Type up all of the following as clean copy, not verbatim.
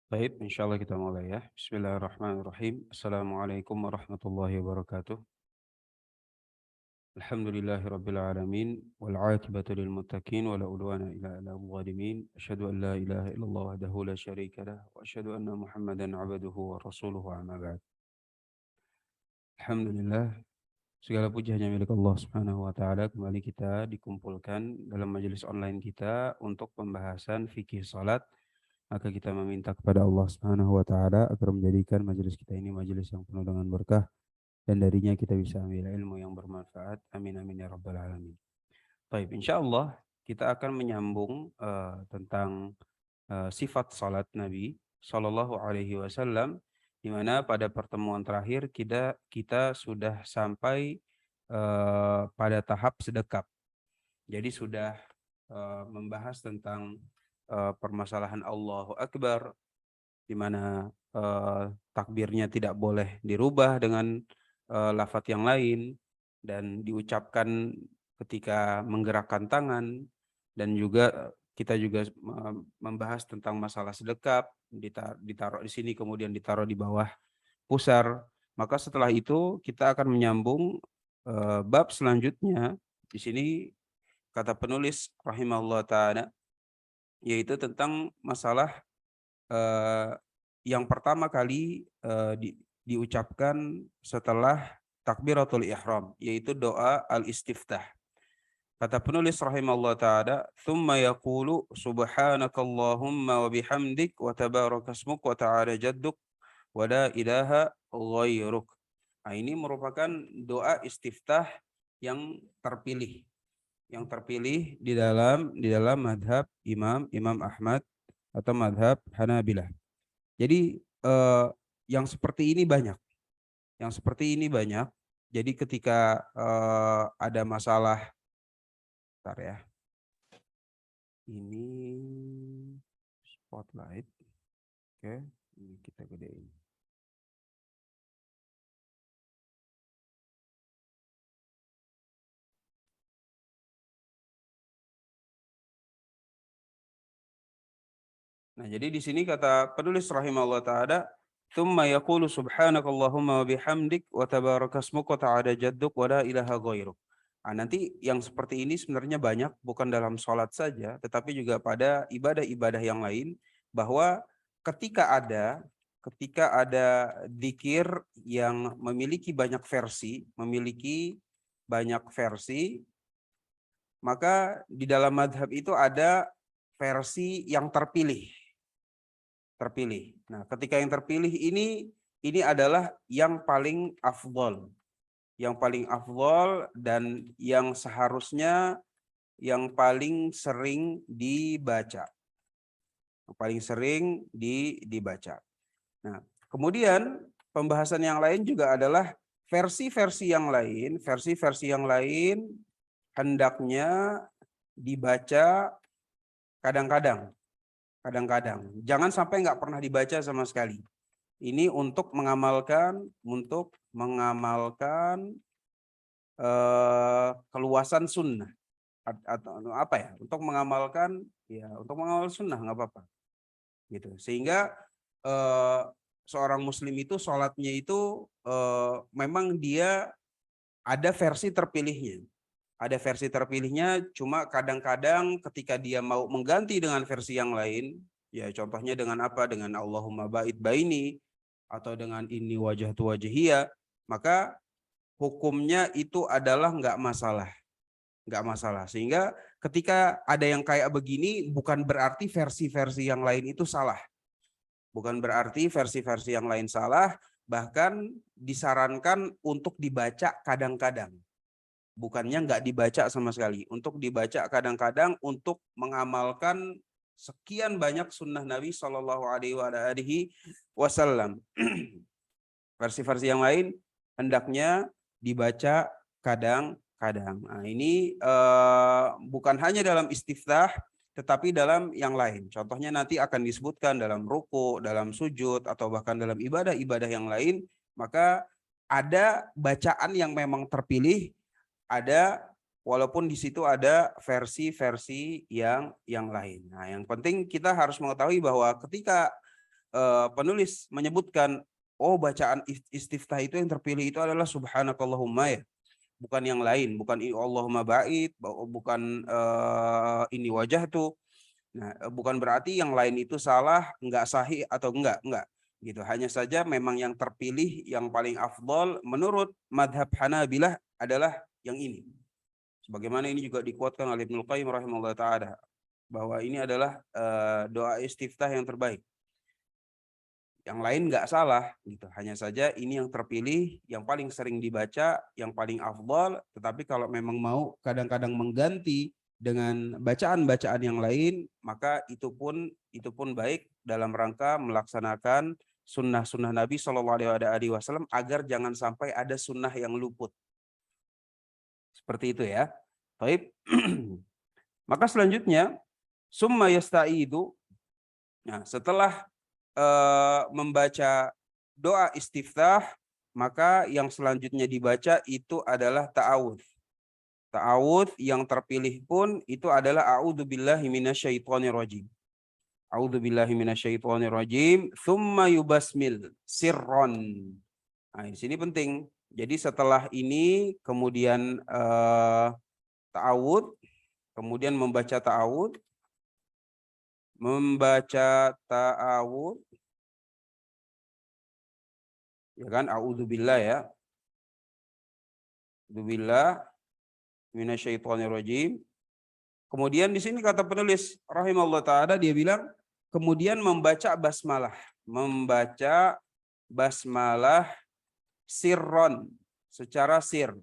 Baik, insya Allah kita mulai ya. Bismillahirrahmanirrahim. Assalamualaikum warahmatullahi wabarakatuh. Alhamdulillahirabbil alamin wal 'aqibatu lil muttaqin wa la udwana illa 'alal zalimin. Asyhadu an la ilaha illallah wahdahu la syarika lah wa asyhadu anna Muhammadan 'abduhu wa rasuluhu amma ba'd. Alhamdulillah, segala puji hanya milik Allah Subhanahu wa taala. Kembali kita dikumpulkan dalam majelis online kita untuk pembahasan fikih salat. Maka kita meminta kepada Allah Subhanahu wa taala agar menjadikan majelis kita ini majelis yang penuh dengan berkah dan darinya kita bisa ambil ilmu yang bermanfaat. Amin amin ya rabbal alamin. Baik, insyaallah kita akan menyambung tentang sifat salat Nabi Shallallahu alaihi wasallam, di mana pada pertemuan terakhir kita sudah sampai pada tahap sedekap. Jadi sudah membahas tentang permasalahan Allahu Akbar, di mana takbirnya tidak boleh dirubah dengan lafadz yang lain dan diucapkan ketika menggerakkan tangan, dan juga kita juga membahas tentang masalah sedekap, ditaruh di sini kemudian ditaruh di bawah pusar. Maka setelah itu kita akan menyambung bab selanjutnya. Di sini kata penulis rahimahullah taala, yaitu tentang masalah yang pertama kali diucapkan setelah takbiratul ihram, yaitu doa al-istiftah. Kata penulis rahimahullah ta'ala, "Tsumma yaqulu subhanakallahumma wa bihamdik wa tabarakasmuk wa ta'ala jadduk wa la ilaha ghairuk." Nah, ini merupakan doa istiftah yang terpilih di dalam madhab Imam Ahmad atau madhab Hanabilah. Jadi yang seperti ini banyak. Jadi ketika ada masalah, bentar ya. Ini spotlight. Oke, ini kita gedein. Nah, jadi di sini kata penulis rahimahullah ta'ala, "Tsumma yaqulu subhanakallahumma wa bihamdik wa tabarakasmuka wa ta'ala jadduk wa la ilaha ghairuk." Nah, nanti yang seperti ini sebenarnya banyak, bukan dalam sholat saja, tetapi juga pada ibadah-ibadah yang lain, bahwa ketika ada dzikir yang memiliki banyak versi, maka di dalam madhab itu ada versi yang terpilih. Nah, ketika yang terpilih ini adalah yang paling afdol. Dan yang seharusnya yang paling sering dibaca. Dibaca. Nah, kemudian pembahasan yang lain juga adalah versi-versi yang lain hendaknya dibaca kadang-kadang. Jangan sampai nggak pernah dibaca sama sekali. Ini untuk mengamalkan keluasan sunnah, atau apa ya? Untuk mengamalkan sunnah, nggak apa-apa. Gitu. Sehingga seorang muslim itu sholatnya itu memang dia ada versi terpilihnya. Cuma kadang-kadang ketika dia mau mengganti dengan versi yang lain, ya contohnya dengan apa? Dengan Allahumma ba'id baini atau dengan inni wajhatu wajhiya, maka hukumnya itu adalah nggak masalah. Sehingga ketika ada yang kayak begini, bukan berarti versi-versi yang lain itu salah. Bahkan disarankan untuk dibaca kadang-kadang. Bukannya nggak dibaca sama sekali, untuk dibaca kadang-kadang untuk mengamalkan sekian banyak sunnah Nabi Shallallahu Alaihi Wasallam. Versi-versi yang lain hendaknya dibaca kadang-kadang. Nah, ini bukan hanya dalam istiftah, tetapi dalam yang lain. Contohnya nanti akan disebutkan dalam ruku, dalam sujud, atau bahkan dalam ibadah-ibadah yang lain. Maka ada bacaan yang memang terpilih, ada, walaupun di situ ada versi-versi yang lain. Nah, yang penting kita harus mengetahui bahwa ketika penulis menyebutkan, oh bacaan istiftah itu yang terpilih itu adalah subhanakallahumma ya, bukan yang lain, bukan Allahumma ba'id, bukan ini wajah tuh. Nah, bukan berarti yang lain itu salah, enggak sahih atau enggak gitu. Hanya saja memang yang terpilih yang paling afdol menurut madhab Hanabilah adalah yang ini. Sebagaimana ini juga dikuatkan oleh Ibnu Qayyim rahimahullah ta'ala, bahwa ini adalah doa istiftah yang terbaik. Yang lain nggak salah gitu. Hanya saja ini yang terpilih, yang paling sering dibaca, yang paling afdal. Tetapi kalau memang mau kadang-kadang mengganti dengan bacaan-bacaan yang lain, maka itu pun baik dalam rangka melaksanakan sunnah-sunnah Nabi SAW agar jangan sampai ada sunnah yang luput. Seperti itu ya. Baik. Maka selanjutnya summa yasta'idu. Nah, setelah membaca doa istiftah, maka yang selanjutnya dibaca itu adalah ta'awudz. Ta'awudz yang terpilih pun itu adalah a'udzubillahi minasyaitonirrajim. A'udzubillahi minasyaitonirrajim, tsumma yubasmil sirron. Nah, di sini penting. Jadi setelah ini kemudian ta'awudz, kemudian membaca ta'awudz, ya kan, a'udzubillah ya. A'udzubillah minasyaitonirrajim. Kemudian di sini kata penulis rahimahullah taala, dia bilang kemudian membaca basmalah sirron, secara sir.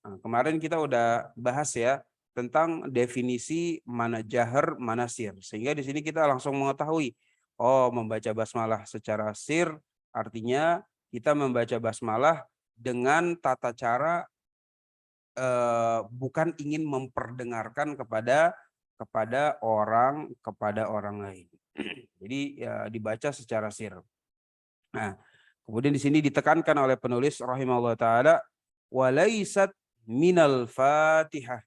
Nah, kemarin kita udah bahas ya tentang definisi mana jahar, mana sir. Sehingga di sini kita langsung mengetahui, oh membaca basmalah secara sir artinya kita membaca basmalah dengan tata cara bukan ingin memperdengarkan kepada orang lain. Jadi ya dibaca secara sir. Nah, kemudian di sini ditekankan oleh penulis rahimahullah taala, walaisat minal Fatihah.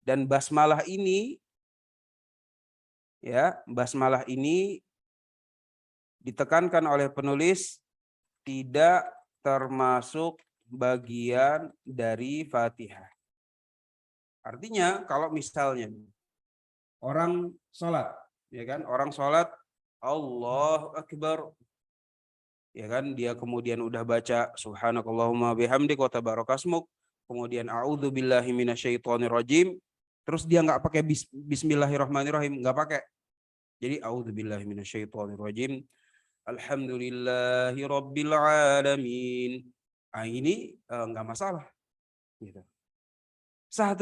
Dan basmalah ini ditekankan oleh penulis tidak termasuk bagian dari Fatihah. Artinya kalau misalnya orang sholat, ya kan, orang sholat Allahu Akbar, ya kan, dia kemudian udah baca subhanakallahumma bihamdik wa tabarakasmuk, kemudian a'udzubillahi minasyaitonirrajim, terus dia nggak pakai bismillahirrahmanirrahim, nggak pakai. Jadi a'udzubillahi minasyaitonirrajim, alhamdulillahi rabbil alamin. Nah, ini nggak masalah gitu. Sah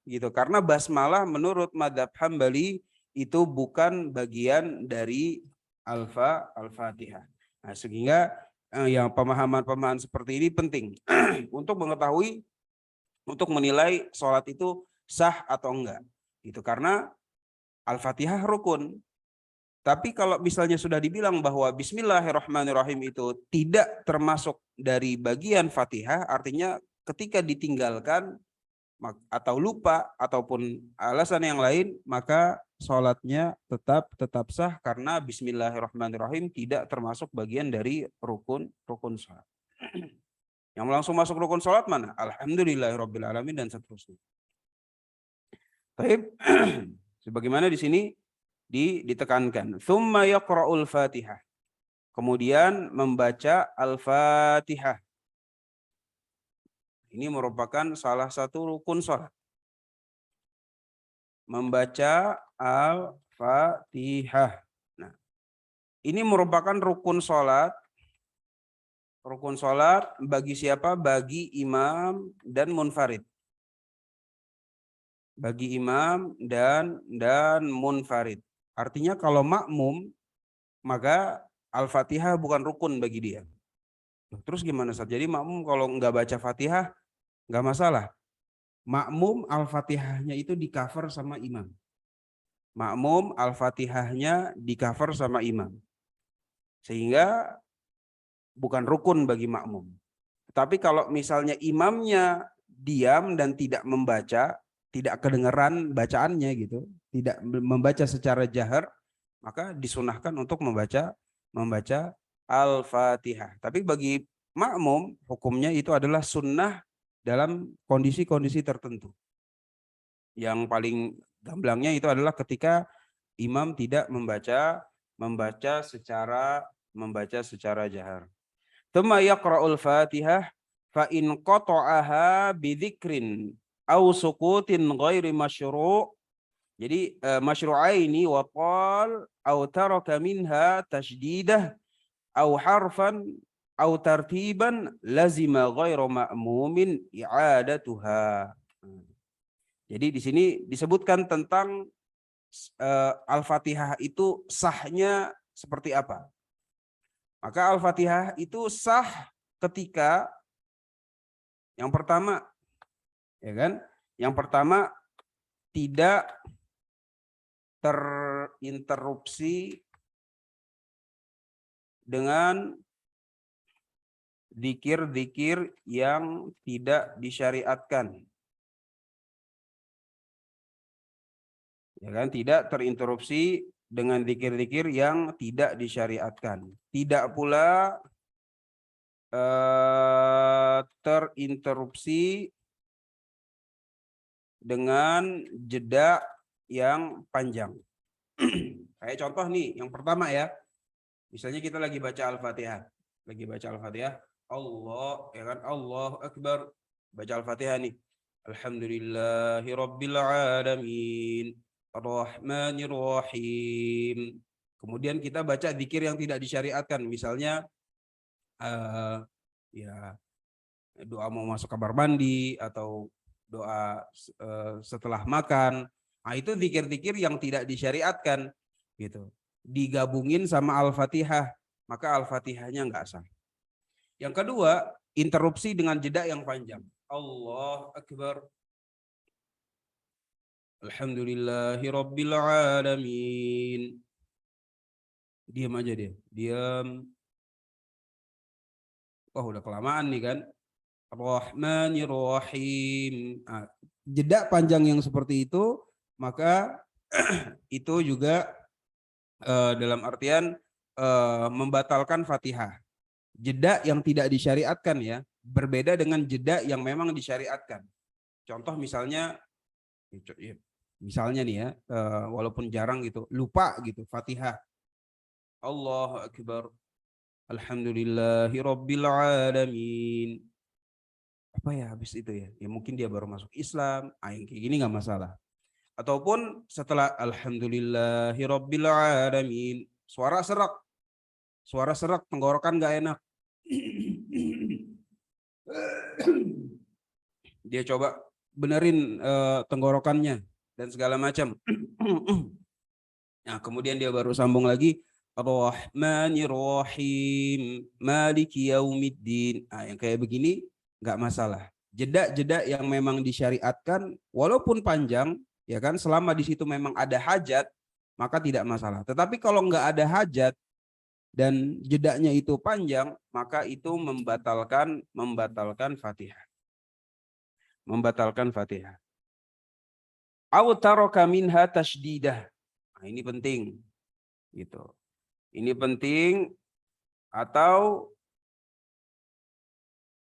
gitu, karena basmalah menurut madzhab Hambali itu bukan bagian dari Al-Fatihah. Nah, sehingga yang pemahaman seperti ini penting untuk mengetahui, untuk menilai sholat itu sah atau enggak gitu, karena Al-Fatihah rukun. Tapi kalau misalnya sudah dibilang bahwa bismillahirrahmanirrahim itu tidak termasuk dari bagian Fatihah, artinya ketika ditinggalkan atau lupa ataupun alasan yang lain, maka sholatnya tetap sah karena bismillahirrahmanirrahim tidak termasuk bagian dari rukun sholat. Yang langsung masuk rukun sholat mana? Alhamdulillahirabbil alamin dan seterusnya. Baik. Sebagaimana di sini ditekankan, tsumma yaqra'ul Fatihah. Kemudian membaca Al-Fatihah. Ini merupakan salah satu rukun sholat. Membaca Al-Fatihah. Nah, ini merupakan rukun sholat. Rukun sholat bagi siapa? Bagi imam dan munfarid. Bagi imam dan munfarid. Artinya kalau makmum, maka Al-Fatihah bukan rukun bagi dia. Terus gimana Ustaz? Jadi makmum kalau nggak baca Fatihah, nggak masalah. Makmum Al-Fatihahnya itu di cover sama imam. Makmum Al-Fatihahnya di cover sama imam. Sehingga bukan rukun bagi makmum. Tapi kalau misalnya imamnya diam dan tidak membaca, tidak kedengaran bacaannya gitu, tidak membaca secara jahar, maka disunahkan untuk membaca Al-Fatihah. Tapi bagi makmum hukumnya itu adalah sunnah dalam kondisi-kondisi tertentu. Yang paling gamblangnya itu adalah ketika imam tidak membaca secara jahar. Tsumma yaqra'ul Fatihah fa in qata'aha bidzikrin aw sukutin ghairi masyru'. Jadi masyru'aini wa qal aw taraka minha tashdidah aw harfan aw tartiban lazima ghairu ma'mumin i'adatuha. Jadi di sini disebutkan tentang Al-Fatihah itu sahnya seperti apa. Maka Al-Fatihah itu sah ketika yang pertama, ya kan? Yang pertama tidak terinterupsi dengan zikir-zikir yang tidak disyariatkan. Ya kan? Tidak terinterupsi dengan zikir-zikir yang tidak disyariatkan. Tidak pula terinterupsi dengan jeda yang panjang. Kayak contoh nih, yang pertama ya. Misalnya kita lagi baca Al-Fatihah. Allah, ya kan? Allahu Akbar. Baca Al-Fatihah nih. Alhamdulillahirabbil alamin. Ar-Rahmanir Rahim. Kemudian kita baca zikir yang tidak disyariatkan, misalnya ya doa mau masuk kamar mandi atau doa setelah makan. Nah, itu zikir-zikir yang tidak disyariatkan gitu. Digabungin sama Al-Fatihah, maka Al-Fatihahnya enggak sah. Yang kedua, interupsi dengan jeda yang panjang. Allah Akbar. Alhamdulillahirabbil alamin. Diam aja dia. Diam. Oh, udah kelamaan nih kan. Ar-Rahmanir Rahim. Nah, jeda panjang yang seperti itu, maka itu juga dalam artian membatalkan Fatihah. Jeda yang tidak disyariatkan ya, berbeda dengan jeda yang memang disyariatkan. Contoh misalnya nih ya, walaupun jarang gitu, lupa gitu Fatihah. Allahu Akbar. Alhamdulillahirabbil alamin. Apa ya habis itu ya? Ya mungkin dia baru masuk Islam, yang kayak gini nggak masalah. Ataupun setelah Alhamdulillahirabbil alamin, suara serak, tenggorokan nggak enak. Dia coba benerin tenggorokannya dan segala macam. Nah, kemudian dia baru sambung lagi. Ar-Rahmanir Rahim, Maliki Yaumiddin. Nah, yang kayak begini nggak masalah. Jeda-jeda yang memang disyariatkan, walaupun panjang, ya kan, selama di situ memang ada hajat, maka tidak masalah. Tetapi kalau nggak ada hajat dan jedanya itu panjang, maka itu membatalkan Fatihah. Membatalkan Fatihah. Aw taraka minha tashdidah. Nah, ini penting. Gitu. Ini penting. Atau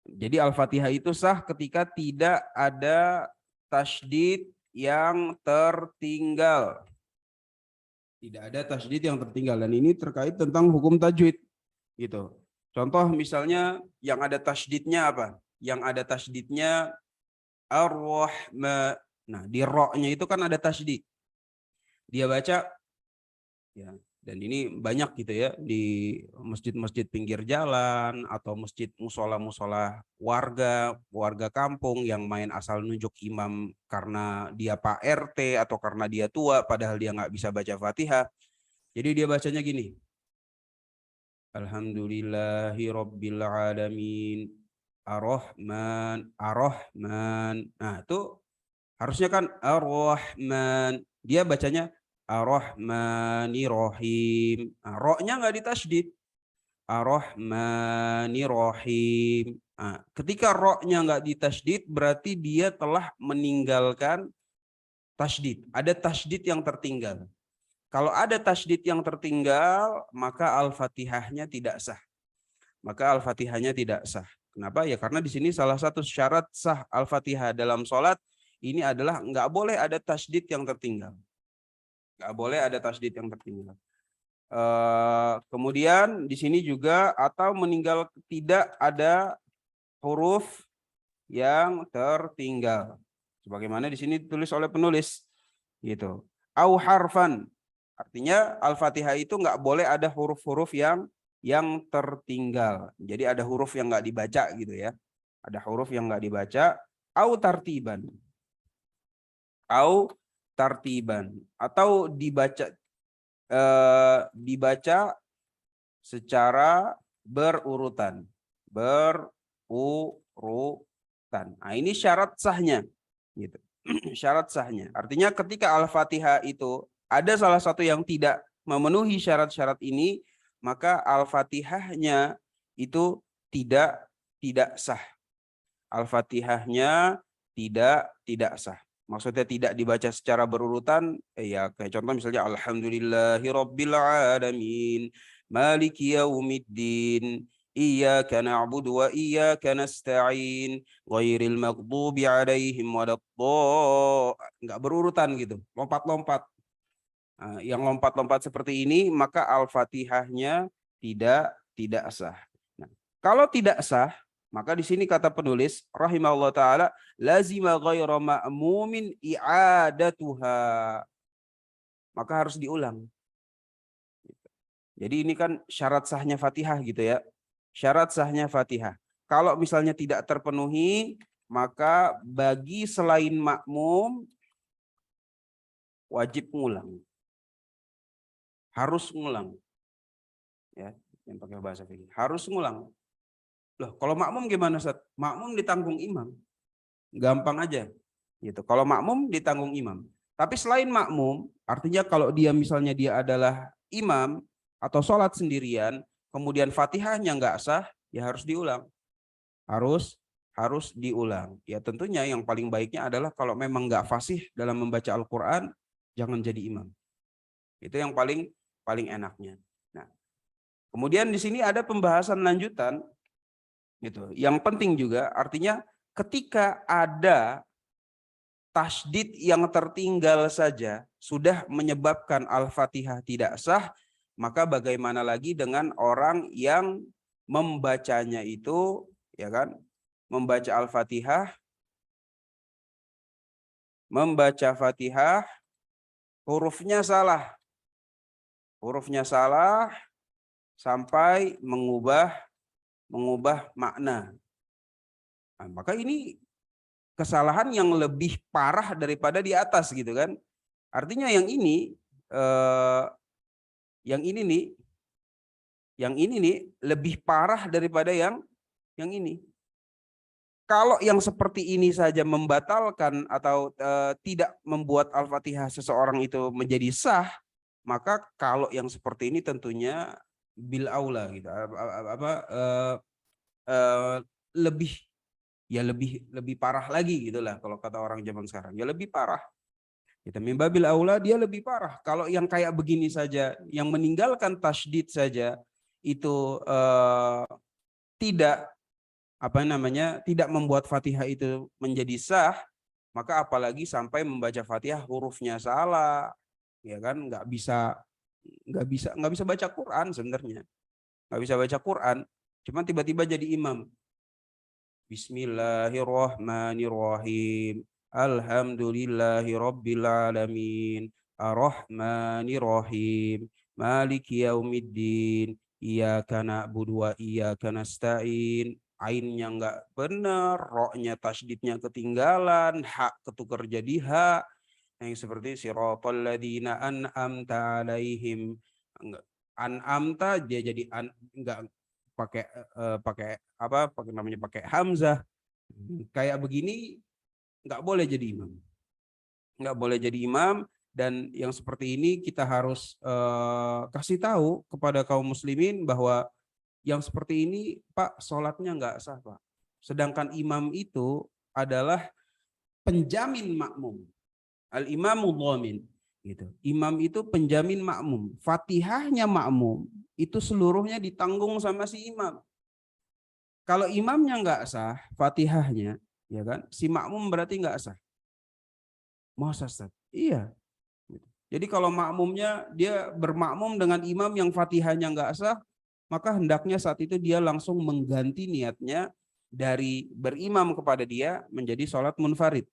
jadi Al-Fatihah itu sah ketika tidak ada tasydid yang tertinggal. Tidak ada tasydid yang tertinggal, dan ini terkait tentang hukum tajwid gitu. Contoh misalnya yang ada tasydidnya apa? Yang ada tasydidnya Ar-Rahman. Nah, di ro-nya itu kan ada tasydid. Dia baca ya, dan ini banyak gitu ya di masjid-masjid pinggir jalan atau masjid musola-musola warga kampung yang main asal nunjuk imam karena dia Pak RT atau karena dia tua padahal dia nggak bisa baca Fatihah. Jadi dia bacanya gini. Alhamdulillahirabbil alamin. Ar-Rahman. Nah, itu harusnya kan Ar-Rahman. Dia bacanya Ar-Rahmanirrahim. Nah, ro-nya nggak ditasydid. Ar-Rahmanirrahim. Nah, ketika ro-nya nggak ditasydid, berarti dia telah meninggalkan tasydid. Ada tasydid yang tertinggal. Kalau ada tasydid yang tertinggal, maka Al-Fatihahnya tidak sah. Maka Al-Fatihahnya tidak sah. Kenapa? Ya karena di sini salah satu syarat sah Al-Fatihah dalam sholat ini adalah nggak boleh ada tasydid yang tertinggal. Nggak boleh ada tasydid yang tertinggal. Kemudian di sini juga atau meninggal tidak ada huruf yang tertinggal. Sebagaimana di sini ditulis oleh penulis, gitu. Au harfan. Artinya Al-Fatihah itu nggak boleh ada huruf-huruf yang tertinggal. Jadi ada huruf yang nggak dibaca gitu ya. Ada huruf yang nggak dibaca. Au tartiban. Au tartiban. Atau dibaca secara berurutan. Berurutan. Nah, ini syarat sahnya. Gitu. Syarat sahnya. Artinya ketika Al-Fatihah itu ada salah satu yang tidak memenuhi syarat-syarat ini, maka Al-Fatihahnya itu tidak sah. Al-Fatihahnya tidak sah. Maksudnya tidak dibaca secara berurutan, ya kayak contoh misalnya Alhamdulillahirabbil alamin, maliki yaumiddin, iyyaka na'budu wa iyyaka nasta'in, ghairil maghdubi 'alaihim waladdallin. Enggak berurutan gitu, lompat-lompat. Nah, yang lompat-lompat seperti ini maka Al-Fatihahnya tidak sah. Nah, kalau tidak sah, maka di sini kata penulis rahimahullah taala lazima ghairu ma'mumin i'adatuha. Maka harus diulang. Jadi ini kan syarat sahnya Fatihah gitu ya. Syarat sahnya Fatihah. Kalau misalnya tidak terpenuhi, maka bagi selain makmum wajib ngulang. Harus ngulang. Ya, yang pakai bahasa fikih. Harus ngulang. Loh, kalau makmum gimana, Ustaz? Makmum ditanggung imam. Gampang aja. Gitu. Kalau makmum ditanggung imam. Tapi selain makmum, artinya kalau dia misalnya dia adalah imam atau sholat sendirian, kemudian Fatihahnya nggak sah, ya harus diulang. Harus diulang. Ya tentunya yang paling baiknya adalah kalau memang nggak fasih dalam membaca Al-Quran, jangan jadi imam. Itu yang paling enaknya. Nah, kemudian di sini ada pembahasan lanjutan, gitu. Yang penting juga, artinya ketika ada tasydid yang tertinggal saja sudah menyebabkan Al-Fatihah tidak sah, maka bagaimana lagi dengan orang yang membacanya itu, ya kan? Membaca Al-Fatihah, membaca Fatihah, hurufnya salah. Hurufnya salah sampai mengubah makna. Nah, maka ini kesalahan yang lebih parah daripada di atas gitu kan. Artinya yang ini nih lebih parah daripada yang ini. Kalau yang seperti ini saja membatalkan atau tidak membuat Al-Fatihah seseorang itu menjadi sah, maka kalau yang seperti ini tentunya bil aula gitu. Lebih parah lagi gitulah kalau kata orang zaman sekarang. Ya lebih parah. Kita mimbabil aula dia lebih parah. Kalau yang kayak begini saja, yang meninggalkan tasydid saja itu tidak tidak membuat Fatihah itu menjadi sah, maka apalagi sampai membaca Fatihah hurufnya salah, ya kan? Nggak bisa baca Quran sebenarnya, nggak bisa baca Quran, cuman tiba-tiba jadi imam. Bismillahirrahmanirrahim. Alhamdulillahirabbil alamin. Arrahmanirrahim. Maliki yaumiddin. Iyyaka na'budu wa iyyaka nasta'in. Ainnya enggak benar, ro-nya tasydidnya ketinggalan, hak ketukar jadi hak. Yang seperti siratal ladzina an'amta alaihim. An'amta dia jadi enggak pakai pakai hamzah. Kayak begini nggak boleh jadi imam. Nggak boleh jadi imam, dan yang seperti ini kita harus kasih tahu kepada kaum muslimin bahwa yang seperti ini, Pak, sholatnya nggak sah, Pak. Sedangkan imam itu adalah penjamin makmum. Al-imamu dhamin. Gitu. Imam itu penjamin makmum. Fatihahnya makmum itu seluruhnya ditanggung sama si imam. Kalau imamnya nggak sah, fatihahnya, ya kan, si makmum berarti nggak sah. Masa Ustaz? Iya. Jadi kalau makmumnya dia bermakmum dengan imam yang fatihahnya nggak sah, maka hendaknya saat itu dia langsung mengganti niatnya dari berimam kepada dia menjadi sholat munfarid.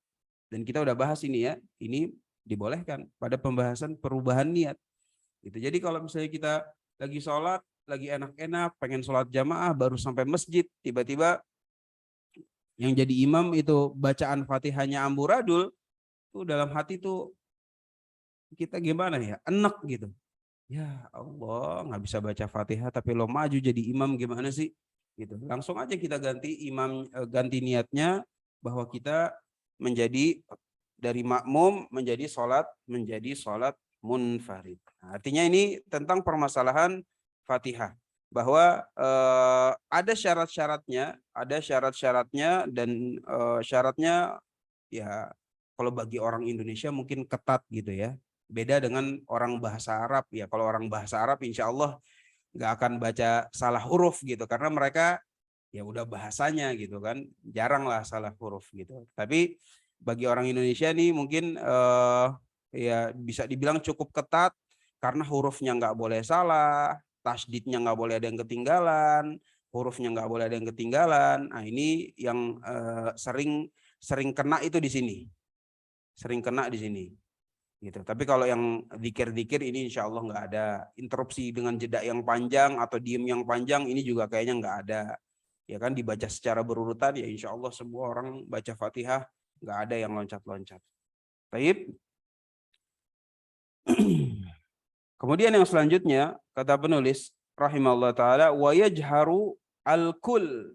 Dan kita udah bahas ini ya, ini dibolehkan pada pembahasan perubahan niat. Gitu. Jadi kalau misalnya kita lagi sholat, lagi enak-enak, pengen sholat jamaah, baru sampai masjid, tiba-tiba yang jadi imam itu bacaan fatihahnya amburadul, tuh dalam hati tuh kita gimana ya, enak gitu. Ya Allah, nggak bisa baca fatihah tapi lo maju jadi imam gimana sih? Gitu. Langsung aja kita ganti imam, ganti niatnya bahwa kita menjadi dari makmum menjadi sholat munfarid. Nah, artinya ini tentang permasalahan fatihah bahwa ada syarat-syaratnya dan syaratnya ya kalau bagi orang Indonesia mungkin ketat gitu ya. Beda dengan orang bahasa Arab ya. Kalau orang bahasa Arab insya Allah nggak akan baca salah huruf gitu karena mereka ya udah bahasanya gitu kan, jarang lah salah huruf gitu. Tapi bagi orang Indonesia nih mungkin ya bisa dibilang cukup ketat karena hurufnya nggak boleh salah, tasdidnya nggak boleh ada yang ketinggalan, hurufnya nggak boleh ada yang ketinggalan. Nah ini yang sering kena itu di sini, sering kena di sini. Gitu. Tapi kalau yang zikir-zikir ini insya Allah nggak ada interupsi dengan jeda yang panjang atau diem yang panjang, ini juga kayaknya nggak ada. Ya kan dibaca secara berurutan ya insya Allah semua orang baca Fatihah nggak ada yang loncat-loncat. Baik. Kemudian yang selanjutnya kata penulis rahimahullah taala wa yajharu al-kull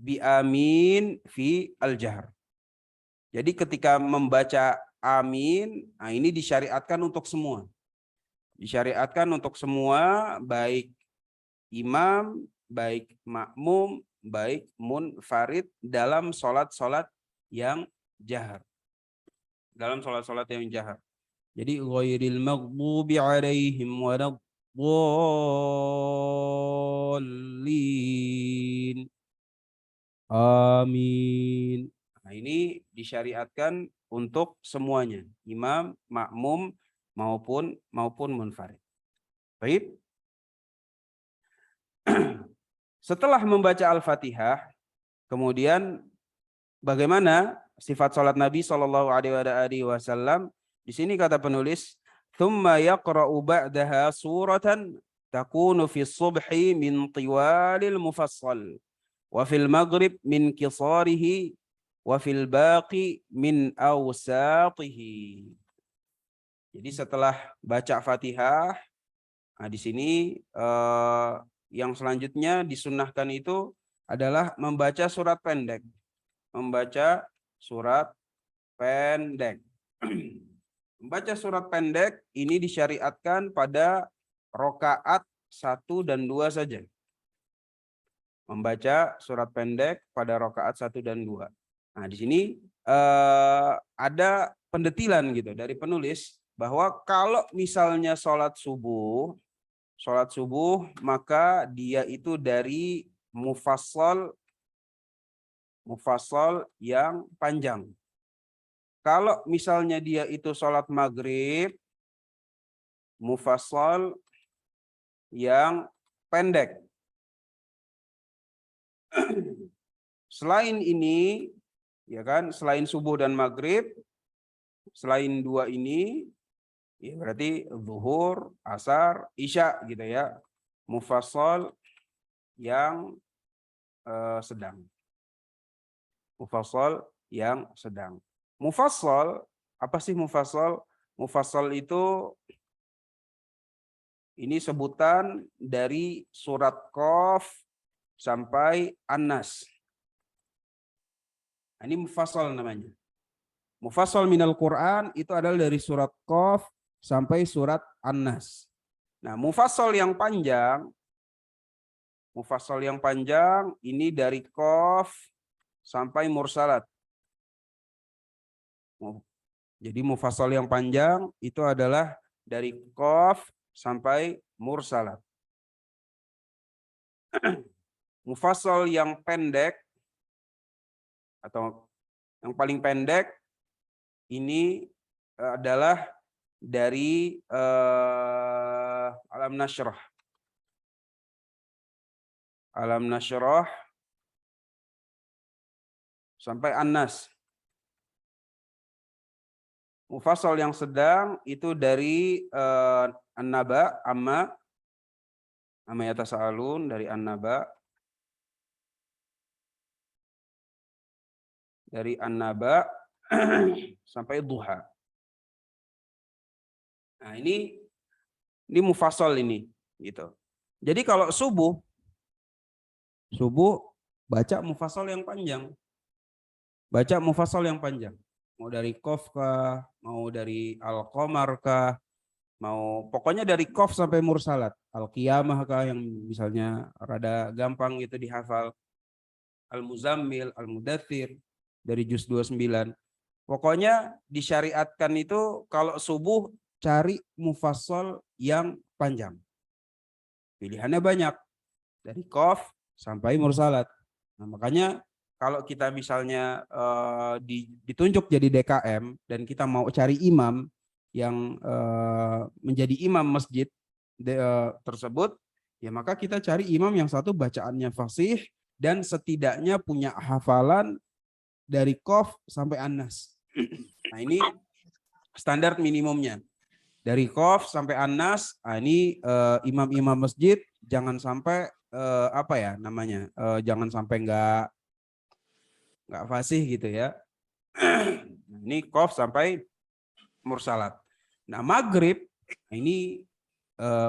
bi amin fi al-jahr. Jadi ketika membaca amin, nah ini disyariatkan untuk semua. Disyariatkan untuk semua, baik imam, baik makmum, baik munfarid dalam sholat-sholat yang jahar. Dalam sholat-sholat yang jahar. Jadi ghairil maghdubi alaihim waladdallin. Amin. Nah, ini disyariatkan untuk semuanya, imam, makmum maupun munfarid. Baik. Setelah membaca Al-Fatihah, kemudian bagaimana sifat salat Nabi Shallallahu alaihi wasallam? Di sini kata penulis, "Tsumma yaqra'u ba'daha suratan takunu fi subhi min tiwalil mufassal wa fil maghrib min qisarihi wa fil baqi min awsatihi." Jadi setelah baca Fatihah, nah di sini yang selanjutnya disunnahkan itu adalah membaca surat pendek. Membaca surat pendek. Membaca surat pendek ini disyariatkan pada rokaat 1 dan 2 saja. Membaca surat pendek pada rokaat 1 dan 2. Nah, di sini ada pendetilan gitu dari penulis bahwa kalau misalnya sholat subuh maka dia itu dari mufassal yang panjang. Kalau misalnya dia itu sholat maghrib, mufassal yang pendek. Selain ini, ya kan, selain subuh dan maghrib, selain dua ini, ya berarti zuhur, asar, isya gitu ya, mufassal yang sedang. Mufassal yang sedang. Mufassal, apa sih mufassal? Mufassal itu ini sebutan dari surat Qaf sampai An-Nas. Ini mufassal namanya. Mufassal minal Quran itu adalah dari surat Qaf sampai surat An-Nas. Nah, mufassal yang panjang ini dari Qaf sampai Mursalat. Jadi mufassal yang panjang itu adalah dari qaf sampai mursalat. Mufassal yang pendek atau yang paling pendek ini adalah dari Alam Nashrah. Alam Nashrah sampai An-Nas. Mufassal yang sedang itu dari An-Naba, amma yatasaalun, dari An-Naba, sampai Duha. Nah, ini mufassal ini gitu. Jadi kalau subuh baca mufassal yang panjang. Baca mufassal yang panjang. Mau dari Qaf kah, mau dari Al-Qamar kah, mau pokoknya dari Qaf sampai Mursalat. Al-Qiyamah kah yang misalnya rada gampang gitu dihafal. Al-Muzammil, Al-Mudaththir dari juz 29. Pokoknya disyariatkan itu kalau subuh cari mufassal yang panjang. Pilihannya banyak. Dari Qaf sampai Mursalat. Nah, makanya kalau kita misalnya ditunjuk jadi DKM dan kita mau cari imam yang menjadi imam masjid tersebut, ya maka kita cari imam yang satu bacaannya fasih dan setidaknya punya hafalan dari Qaf sampai An-Nas. Nah, ini standar minimumnya. Dari Qaf sampai An-Nas, ini imam-imam masjid jangan sampai apa ya namanya, jangan sampai nggak fasih gitu ya. Ini Qaf sampai Mursalat. Nah, maghrib ini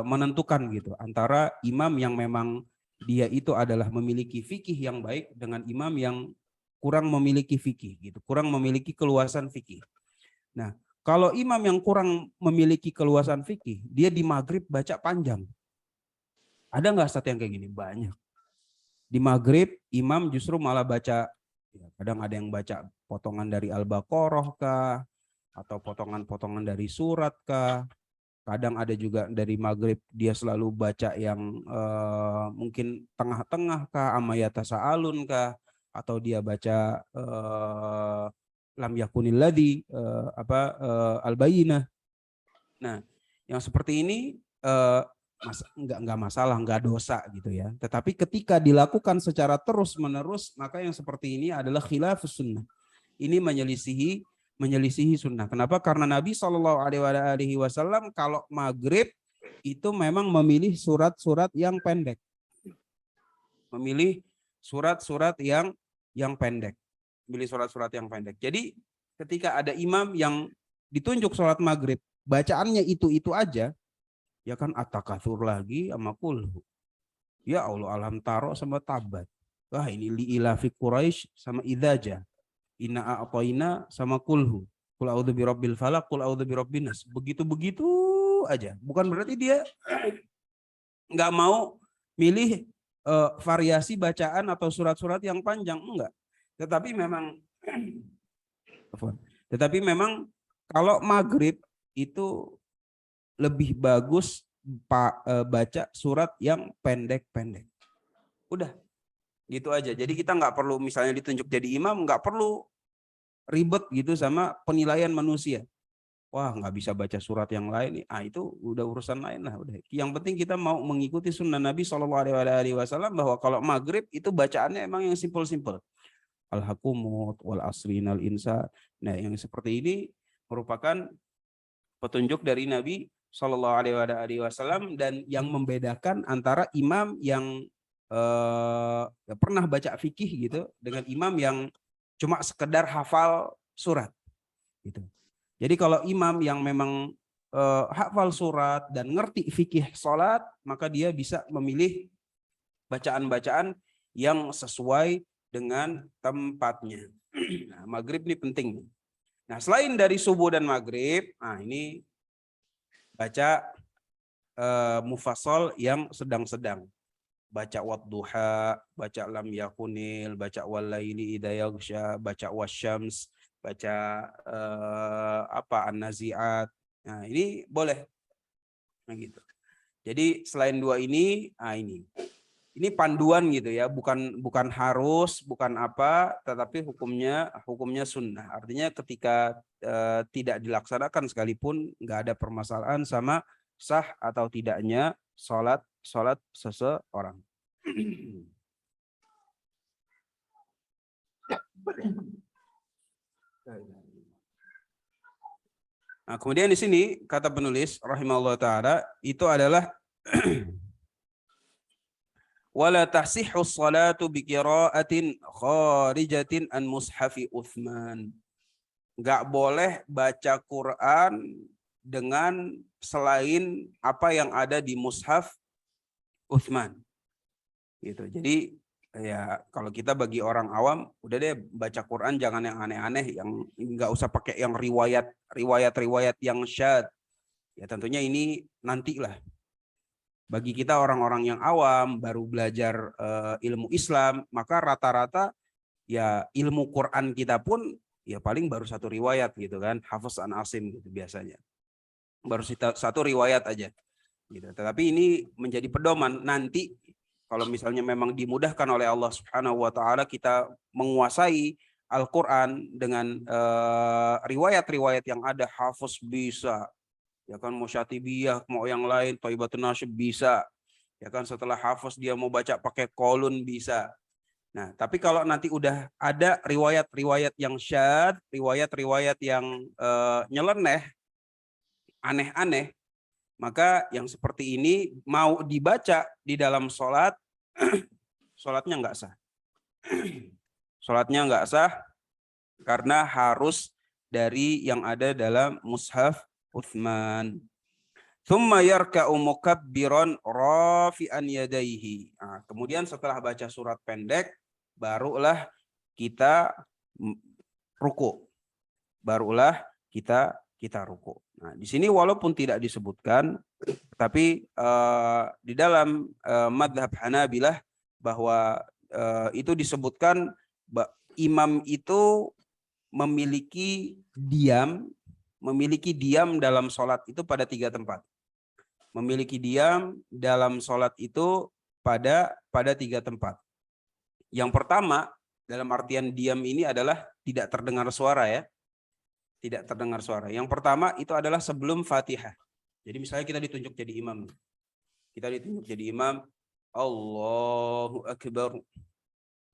menentukan gitu antara imam yang memang dia itu adalah memiliki fikih yang baik dengan imam yang kurang memiliki fikih gitu, kurang memiliki keluasan fikih. Nah, kalau imam yang kurang memiliki keluasan fikih, dia di maghrib baca panjang. Ada nggak Ustaz yang kayak gini? Banyak. Di maghrib imam justru malah baca, ya, kadang ada yang baca potongan dari Al-Baqarah kah, atau potongan-potongan dari surat kah. Kadang ada juga dari maghrib dia selalu baca yang mungkin tengah-tengah kah, amma yatasaalun kah, atau dia baca lam yakunil ladzi al-bayyinah. Nah, yang seperti ini nggak masalah, nggak dosa gitu ya. Tetapi ketika dilakukan secara terus-menerus, maka yang seperti ini adalah khilafus sunnah. Ini menyelisihi sunnah. Kenapa? Karena Nabi SAW kalau maghrib itu memang memilih surat-surat yang pendek. Memilih surat-surat yang pendek. Memilih surat-surat yang pendek. Jadi ketika ada imam yang ditunjuk sholat maghrib, bacaannya itu aja, ya kan at-takatsur lagi sama kulhu. Ya Allah, alam taro sama tabat. Wah, ini li'ilafi Quraisy sama idzaja. Inna a'tayna sama kulhu. Qul a'udzu birabbil falaq, qul a'udzu birabbin nas. Begitu-begitu aja. Bukan berarti dia nggak mau milih variasi bacaan atau surat-surat yang panjang, enggak. Tetapi memang kalau maghrib itu lebih bagus baca surat yang pendek-pendek. Udah, gitu aja. Jadi kita nggak perlu misalnya ditunjuk jadi imam, nggak perlu ribet gitu sama penilaian manusia. Wah, nggak bisa baca surat yang lain nih. Itu udah urusan lain lah. Udah. Yang penting kita mau mengikuti sunnah Nabi SAW bahwa kalau maghrib itu bacaannya emang yang simpel-simpel. Al-hakumut wal asrinal insa. Nah, yang seperti ini merupakan petunjuk dari Nabi SAW dan yang membedakan antara imam yang pernah baca fikih gitu dengan imam yang cuma sekedar hafal surat gitu. Jadi kalau imam yang memang hafal surat dan ngerti fikih sholat, maka dia bisa memilih bacaan-bacaan yang sesuai dengan tempatnya. Nah, maghrib ini penting. Nah, selain dari subuh dan maghrib, ini baca mufassal yang sedang-sedang. Baca wadduha, baca lam yakunil, baca walaili idza yaghsha, baca wasyams, baca An-Nazi'at. Nah, ini boleh. Nah, gitu. Jadi selain dua ini, ini panduan gitu ya, bukan harus, bukan apa, tetapi hukumnya sunnah. Artinya ketika tidak dilaksanakan sekalipun nggak ada permasalahan sama sah atau tidaknya sholat seseorang. Nah, kemudian di sini kata penulis rahimahullah taala itu adalah wala tahsihhu sholatu biqiraatin kharijatin an mushafi Utsman. Enggak boleh baca Quran dengan selain apa yang ada di mushaf Utsman. Gitu. Jadi ya kalau kita bagi orang awam udah deh baca Quran jangan yang aneh-aneh, yang enggak usah pakai yang riwayat yang syad. Ya tentunya ini nantilah. Bagi kita orang-orang yang awam baru belajar ilmu Islam, maka rata-rata ya ilmu Quran kita pun ya paling baru satu riwayat gitu kan, Hafiz an Asim gitu biasanya. Baru satu riwayat aja. Gitu. Tetapi ini menjadi pedoman nanti kalau misalnya memang dimudahkan oleh Allah Subhanahu wa taala kita menguasai Al-Qur'an dengan riwayat-riwayat yang ada, Hafiz bisa, ya kan, Musyatibiyah mau yang lain, Thaibatun Nasyib bisa, ya kan, setelah Hafiz dia mau baca pakai kolun bisa. Nah, tapi kalau nanti udah ada riwayat-riwayat yang syad, riwayat-riwayat yang nyeleneh, aneh-aneh, maka yang seperti ini mau dibaca di dalam sholat, sholatnya nggak sah. Sholatnya nggak sah karena harus dari yang ada dalam mushaf Utsman. Thumma yarka'u mukabbiran rafi'an yadaihi. Nah, kemudian setelah baca surat pendek, barulah kita ruku. Barulah kita ruku. Nah, di sini walaupun tidak disebutkan, tapi di dalam madhab Hanabilah bahwa itu disebutkan imam itu memiliki diam dalam sholat itu pada 3 tempat. Memiliki diam dalam sholat itu pada 3 tempat. Yang pertama, dalam artian diam ini adalah tidak terdengar suara ya. Tidak terdengar suara. Yang pertama itu adalah sebelum Fatihah. Jadi misalnya kita ditunjuk jadi imam. Kita ditunjuk jadi imam, Allahu Akbar.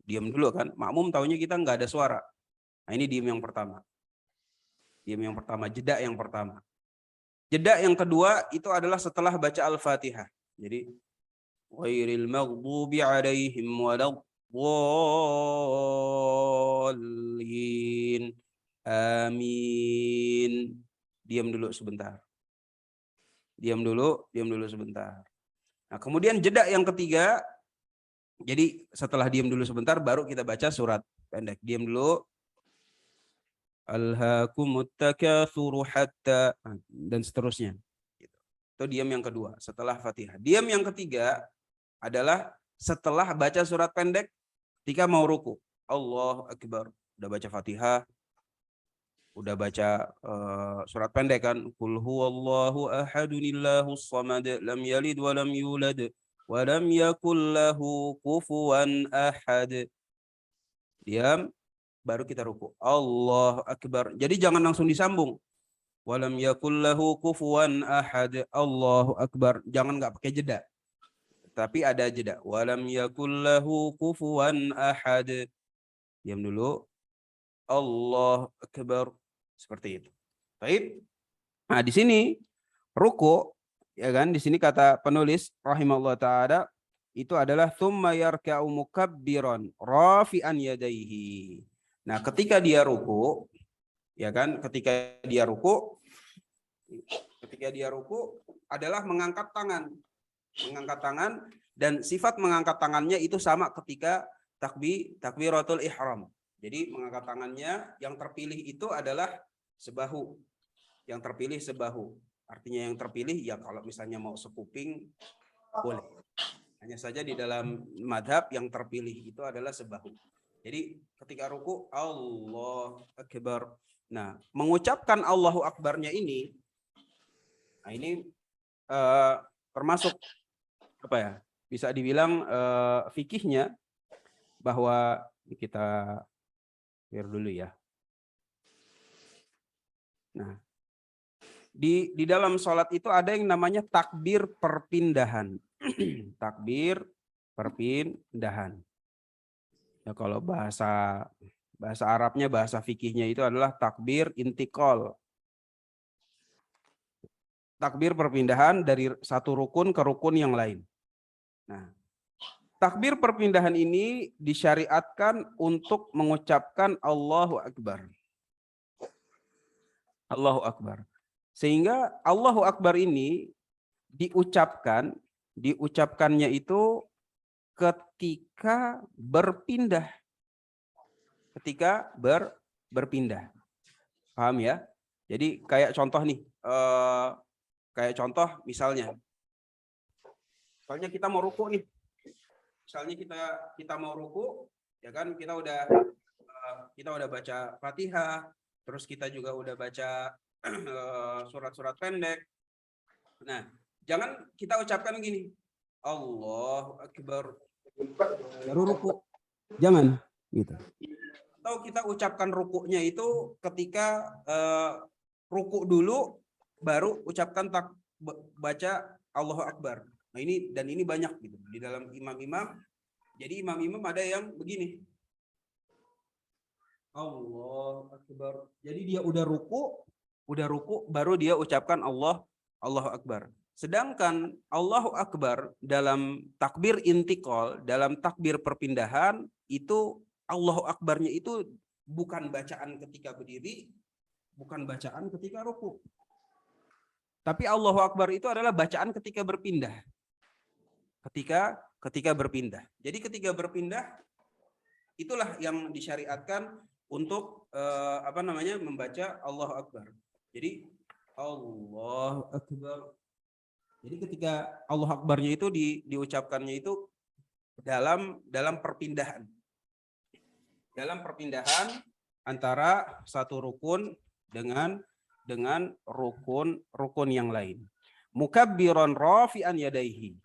Diam dulu kan. Makmum taunya kita nggak ada suara. Nah, ini diam yang pertama. Diam yang pertama, jeda yang pertama. Jeda yang kedua itu adalah setelah baca Al-Fatihah. Jadi ghairil maghdubi 'alaihim waladdallin. Amin. Diam dulu sebentar. Diam dulu sebentar. Nah, kemudian jeda yang ketiga. Jadi setelah diam dulu sebentar baru kita baca surat pendek. Diam dulu. Alhaakumut takatsuru hatta, dan seterusnya. Itu diam yang kedua setelah Fatihah. Diam yang ketiga adalah setelah baca surat pendek ketika mau ruku. Allahu Akbar. Udah baca Fatihah, udah baca surat pendek kan. Qul huwallahu ahadunillahus samad lam yalid wa lam yulad wa lam yakul lahu kufuwan ahad. Diam, baru kita ruku. Allahu Akbar. Jadi jangan langsung disambung. Walam yakul lahu kufuwan ahad. Allahu Akbar. Jangan nggak pakai jeda. Tapi ada jeda. Walam yakul lahu kufuwan ahad. Diam dulu. Allahu Akbar. Seperti itu. Baik. Nah, di sini ruku, ya kan? Di sini kata penulis rahimahullah taala itu adalah tsumma yarka'u mukabbiran rafi'an yadaihi. Nah, ketika dia ruku, ya kan, ketika dia ruku adalah mengangkat tangan, dan sifat mengangkat tangannya itu sama ketika takbiratul ihram. Jadi mengangkat tangannya yang terpilih itu adalah sebahu, artinya yang terpilih ya kalau misalnya mau sekuping boleh. Hanya saja di dalam madhab yang terpilih itu adalah sebahu. Jadi ketika ruku Allahu Akbar. Nah, mengucapkan Allahu Akbarnya ini, nah ini termasuk apa ya? Bisa dibilang fikihnya bahwa kita biar dulu ya. Nah, di dalam sholat itu ada yang namanya takbir perpindahan. Takbir perpindahan. Ya, kalau bahasa Arabnya, bahasa fikihnya itu adalah takbir intikal. Takbir perpindahan dari satu rukun ke rukun yang lain. Nah, takbir perpindahan ini disyariatkan untuk mengucapkan Allahu Akbar. Allahu Akbar. Sehingga Allahu Akbar ini diucapkannya itu ketika berpindah. Ketika berpindah. Paham ya? Jadi kayak contoh nih. Kayak contoh misalnya kita mau ruku nih. Misalnya kita mau ruku, ya kan, kita udah baca Fatihah, terus kita juga udah baca surat-surat pendek. Nah, jangan kita ucapkan gini, Allahu Akbar, baru ruku. Jangan gitu. Atau kita ucapkan rukuknya itu ketika ruku dulu, baru ucapkan baca Allahu Akbar. Nah, ini banyak gitu di dalam imam-imam. Jadi imam-imam ada yang begini. Allahu Akbar. Jadi dia udah ruku baru dia ucapkan Allahu Akbar. Sedangkan Allahu Akbar dalam takbir intikal, dalam takbir perpindahan itu Allahu Akbarnya itu bukan bacaan ketika berdiri, bukan bacaan ketika ruku. Tapi Allahu Akbar itu adalah bacaan ketika berpindah. Ketika berpindah. Jadi ketika berpindah itulah yang disyariatkan untuk membaca Allahu Akbar. Jadi Allahu Akbar. Jadi ketika Allahu Akbarnya itu diucapkannya itu dalam perpindahan. Dalam perpindahan antara satu rukun dengan rukun yang lain. Mukabbiran rafi'an yadaihi.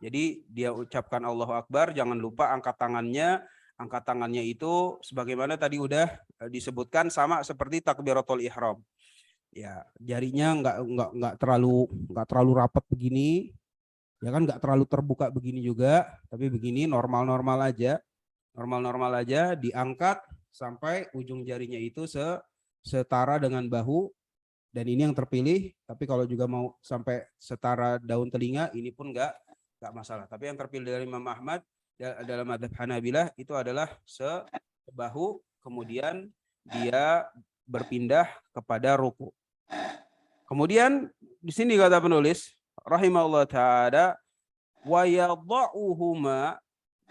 Jadi dia ucapkan Allahu Akbar, jangan lupa angkat tangannya. Angkat tangannya itu sebagaimana tadi udah disebutkan sama seperti takbiratul ihram. Ya, jarinya nggak terlalu rapat begini. Ya kan, nggak terlalu terbuka begini juga, tapi begini normal-normal aja. Normal-normal aja, diangkat sampai ujung jarinya itu setara dengan bahu. Dan ini yang terpilih, tapi kalau juga mau sampai setara daun telinga, ini pun nggak masalah. Tapi yang terpilih dari Imam Ahmad dalam madzhab Hanabilah itu adalah sebahu, kemudian dia berpindah kepada ruku. Kemudian di sini kata penulis rahimahullah taala, wa yadha'uhuma,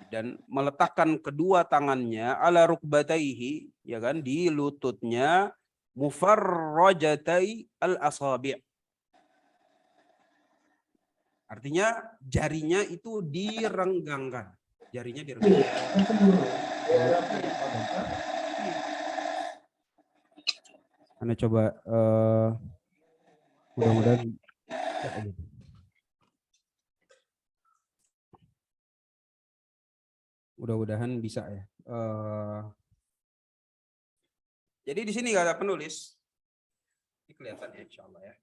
dan meletakkan kedua tangannya ala rukbataihi, ya kan, di lututnya, mufarrajatai al-asabi'. Artinya jarinya itu direnggangkan. Jarinya direnggangkan. Anda coba mudah-mudahan bisa ya. Jadi di sini kata penulis, ini kelihatan ya, insya Allah ya.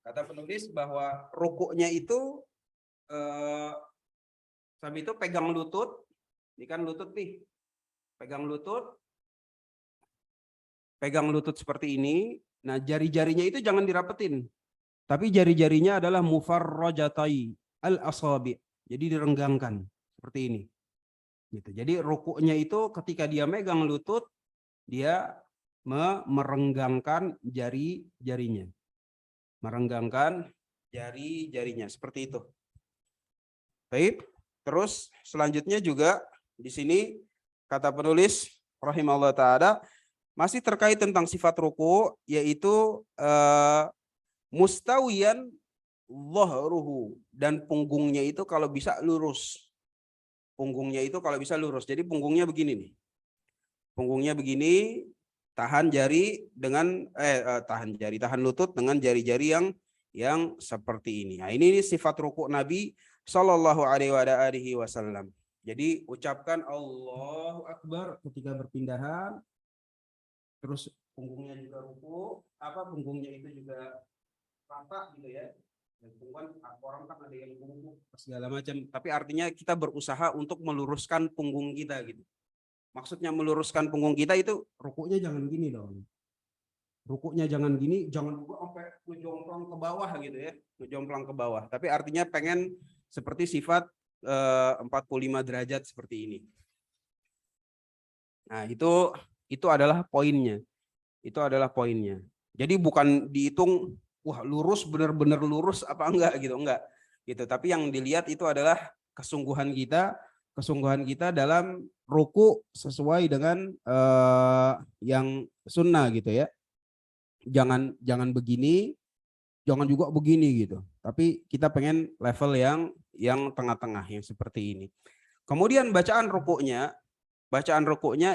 Kata penulis bahwa rukuknya itu sambil itu pegang lutut, ini kan lutut nih, pegang lutut seperti ini. Nah, jari-jarinya itu jangan dirapetin, tapi jari-jarinya adalah mufarrajatai al-asabi'. Jadi direnggangkan seperti ini. Gitu. Jadi rukuknya itu ketika dia megang lutut, dia merenggangkan jari-jarinya. Merenggangkan jari-jarinya seperti itu. Baik. Terus selanjutnya juga di sini kata penulis rahimahullah taala masih terkait tentang sifat ruku, yaitu mustawiyan dhahruhu, dan punggungnya itu kalau bisa lurus. punggungnya itu kalau bisa lurus. Jadi punggungnya begini nih. Punggungnya begini, tahan jari dengan tahan lutut dengan jari-jari yang seperti ini. Nah, ini sifat rukuk Nabi Shallallahu alaihi wasallam. Jadi ucapkan Allahu Akbar ketika berpindahan. Terus punggungnya juga rukuk, punggungnya itu juga rata gitu ya. Dan punggungan orang kan ada yang bungkuk segala macam. Tapi artinya kita berusaha untuk meluruskan punggung kita gitu. Maksudnya meluruskan punggung kita itu rukuknya jangan gini dong. Rukuknya jangan gini, jangan juga sampai ngejomplang ke bawah gitu ya. Ngejomplang ke bawah. Tapi artinya pengen seperti sifat 45 derajat seperti ini. Nah, itu adalah poinnya. Itu adalah poinnya. Jadi bukan dihitung wah lurus benar-benar lurus apa enggak gitu, enggak. Gitu. Tapi yang dilihat itu adalah kesungguhan kita dalam ruku sesuai dengan yang sunnah gitu ya. Jangan begini, jangan juga begini gitu. Tapi kita pengen level yang tengah-tengah yang seperti ini. Kemudian bacaan rukuknya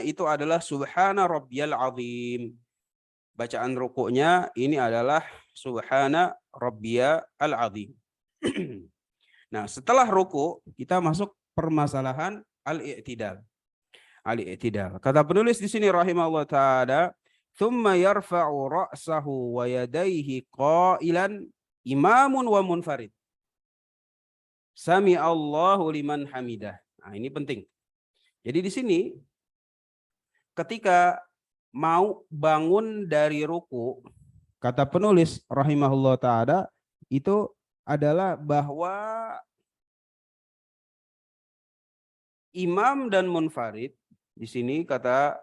itu adalah subhana rabbiyal azim. Bacaan rukuknya ini adalah subhana rabbiyal azim. Nah, setelah ruku kita masuk permasalahan al-i'tidal. Al-i'tidal. Kata penulis di sini rahimahullah taala, "Tsumma yarfa'u ra'sahu wa yadayhi qailan imamun wa munfarid. Sami Allahu liman hamidah." Nah, ini penting. Jadi di sini ketika mau bangun dari ruku, kata penulis rahimahullah taala itu adalah bahwa imam dan munfarid di sini kata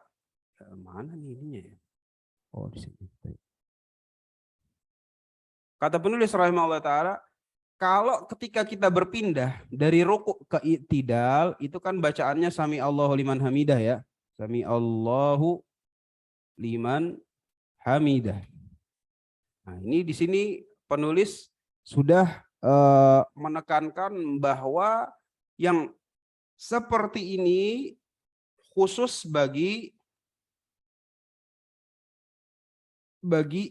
mana nih ininya ya? Oh, di sini. Kata penulis rahimahullah taala, kalau ketika kita berpindah dari ruku ke i'tidal itu kan bacaannya sami Allahu liman hamidah ya. Sami Allahu liman hamidah. Nah, ini di sini penulis sudah menekankan bahwa yang seperti ini khusus bagi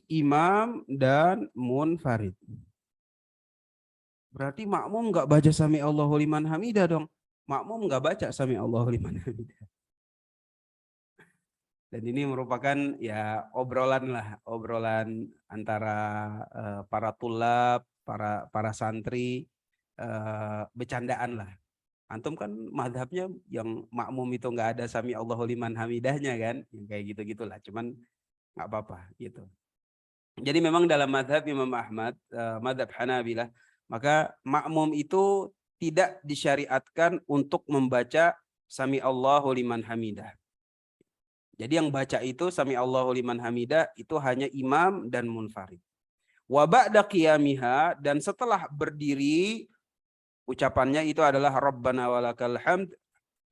imam dan munfarid. Berarti makmum nggak baca sami Allahu liman hamidah dong. Makmum nggak baca sami Allahu liman hamidah. Dan ini merupakan ya obrolan antara para tulab, para santri, bercandaan lah. Antum kan madhabnya yang makmum itu nggak ada sami Allahu liman hamidahnya kan, kayak gitu-gitulah. Cuman nggak apa-apa gitu. Jadi memang dalam madhab Imam Ahmad, madhab Hanabilah, maka makmum itu tidak disyariatkan untuk membaca sami Allahu liman hamidah. Jadi yang baca itu sami Allahu liman hamidah itu hanya imam dan munfarid. Wa ba'da qiyamiha, dan setelah berdiri ucapannya itu adalah Rabbana walakal hamd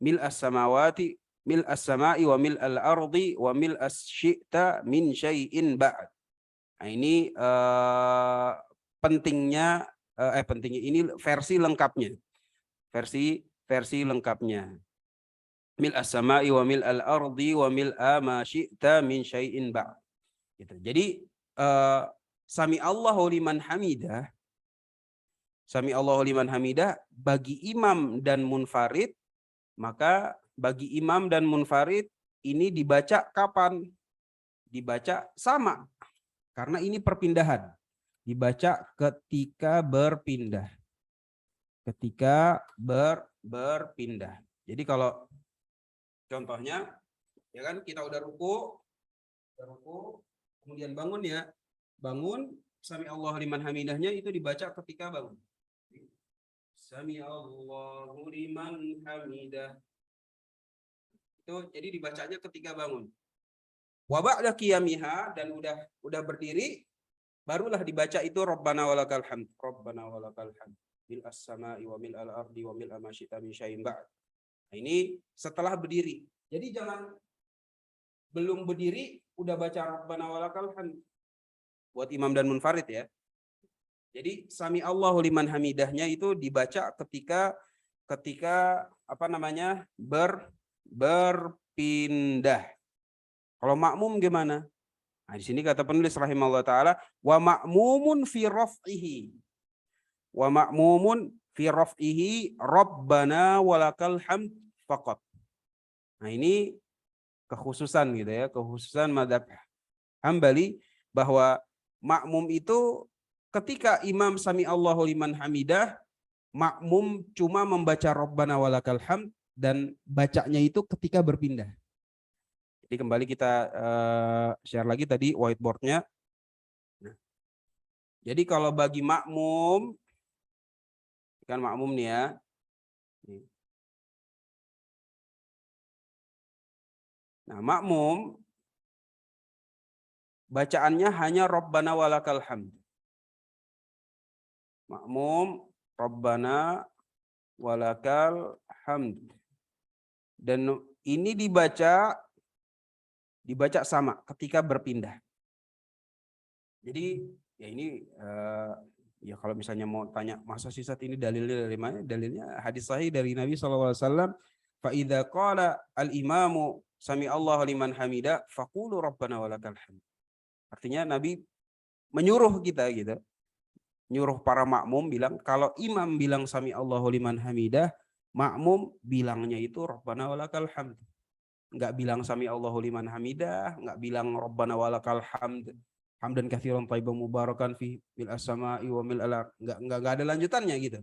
mil'as samawati mil'as sama'i wa mil'al ardi wa mil'as syi'ta min syai'in ba'd. Nah, ini pentingnya ini versi lengkapnya. Versi lengkapnya. Mil as-sama'i wa mil al-ardi wa mil ma syi'ta min syai'in ba'd. Gitu. Jadi sami Allahu liman hamidah bagi imam dan munfarid, maka bagi imam dan munfarid ini dibaca kapan? Dibaca sama. Karena ini perpindahan. Dibaca ketika berpindah. Ketika berpindah. Jadi kalau contohnya, ya kan kita udah ruku, kemudian bangun ya, sami Allahu liman hamidahnya itu dibaca ketika bangun. Sami Allahu liman hamidah. Itu jadi dibacanya ketika bangun. Wa ba'da qiyamiha, dan udah berdiri, barulah dibaca itu Rabbana walakal hamd. Rabbana walakal hamd. Bil as-sama'i wa mil al-ardi wa mil ma syi'ta min syai'in ba'd. Nah, ini setelah berdiri. Jadi jangan belum berdiri udah baca Rabbana walakal hamd buat imam dan munfarid ya. Jadi sami Allahu liman hamidahnya itu dibaca ketika ketika berpindah. Kalau makmum gimana? Nah, di sini kata penulis rahimahullah taala, wa ma'mumun fi raf'ihi. Wa ma'mumun fi raf'ihi rabbana walakal hamd faqat. Nah, ini kekhususan gitu ya, kekhususan madzhab Hambali, bahwa makmum itu ketika imam sami Allahu liman hamidah, makmum cuma membaca rabbana walakal hamd dan bacanya itu ketika berpindah. Jadi kembali kita share lagi tadi whiteboardnya. Nah, jadi kalau bagi makmum, kan makmum nih ya. Nah, makmum bacaannya hanya Rabbana walakal hamd. Makmum Rabbana walakal hamd. Dan ini dibaca sama ketika berpindah. Jadi ya ini ya kalau misalnya mau tanya masa sih saat ini dalilnya dari mana? Dalilnya hadis sahih dari Nabi SAW. Fa idza qala al-imamu sami Allahu liman hamida faqulu rabbana walakal hamd. Artinya Nabi menyuruh kita gitu. Nyuruh para makmum bilang, kalau imam bilang sami Allahu liman hamidah, makmum bilangnya itu rabbana walakal hamd. Enggak bilang sami Allahu liman hamidah, enggak bilang rabbana walakal hamd. Hamdan katsiran thayyiban mubarakan fi bil as-sama'i wa mil al-ard. Enggak ada lanjutannya gitu.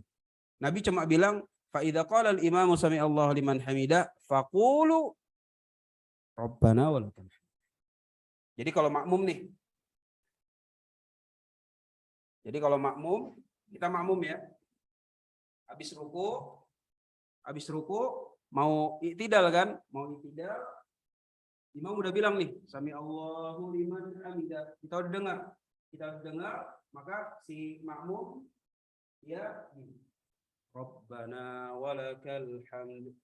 Nabi cuma bilang fa idza qala al-imamu sami Allahu liman hamidah faqulu rabbana walakal hamd. Jadi kalau makmum nih, kita makmum ya. Habis ruku mau iktidal kan? Mau iktidal. Imam udah bilang nih, sami Allahu liman hamidah. Kita udah dengar, maka si makmum ya Rabbana walakal hamd.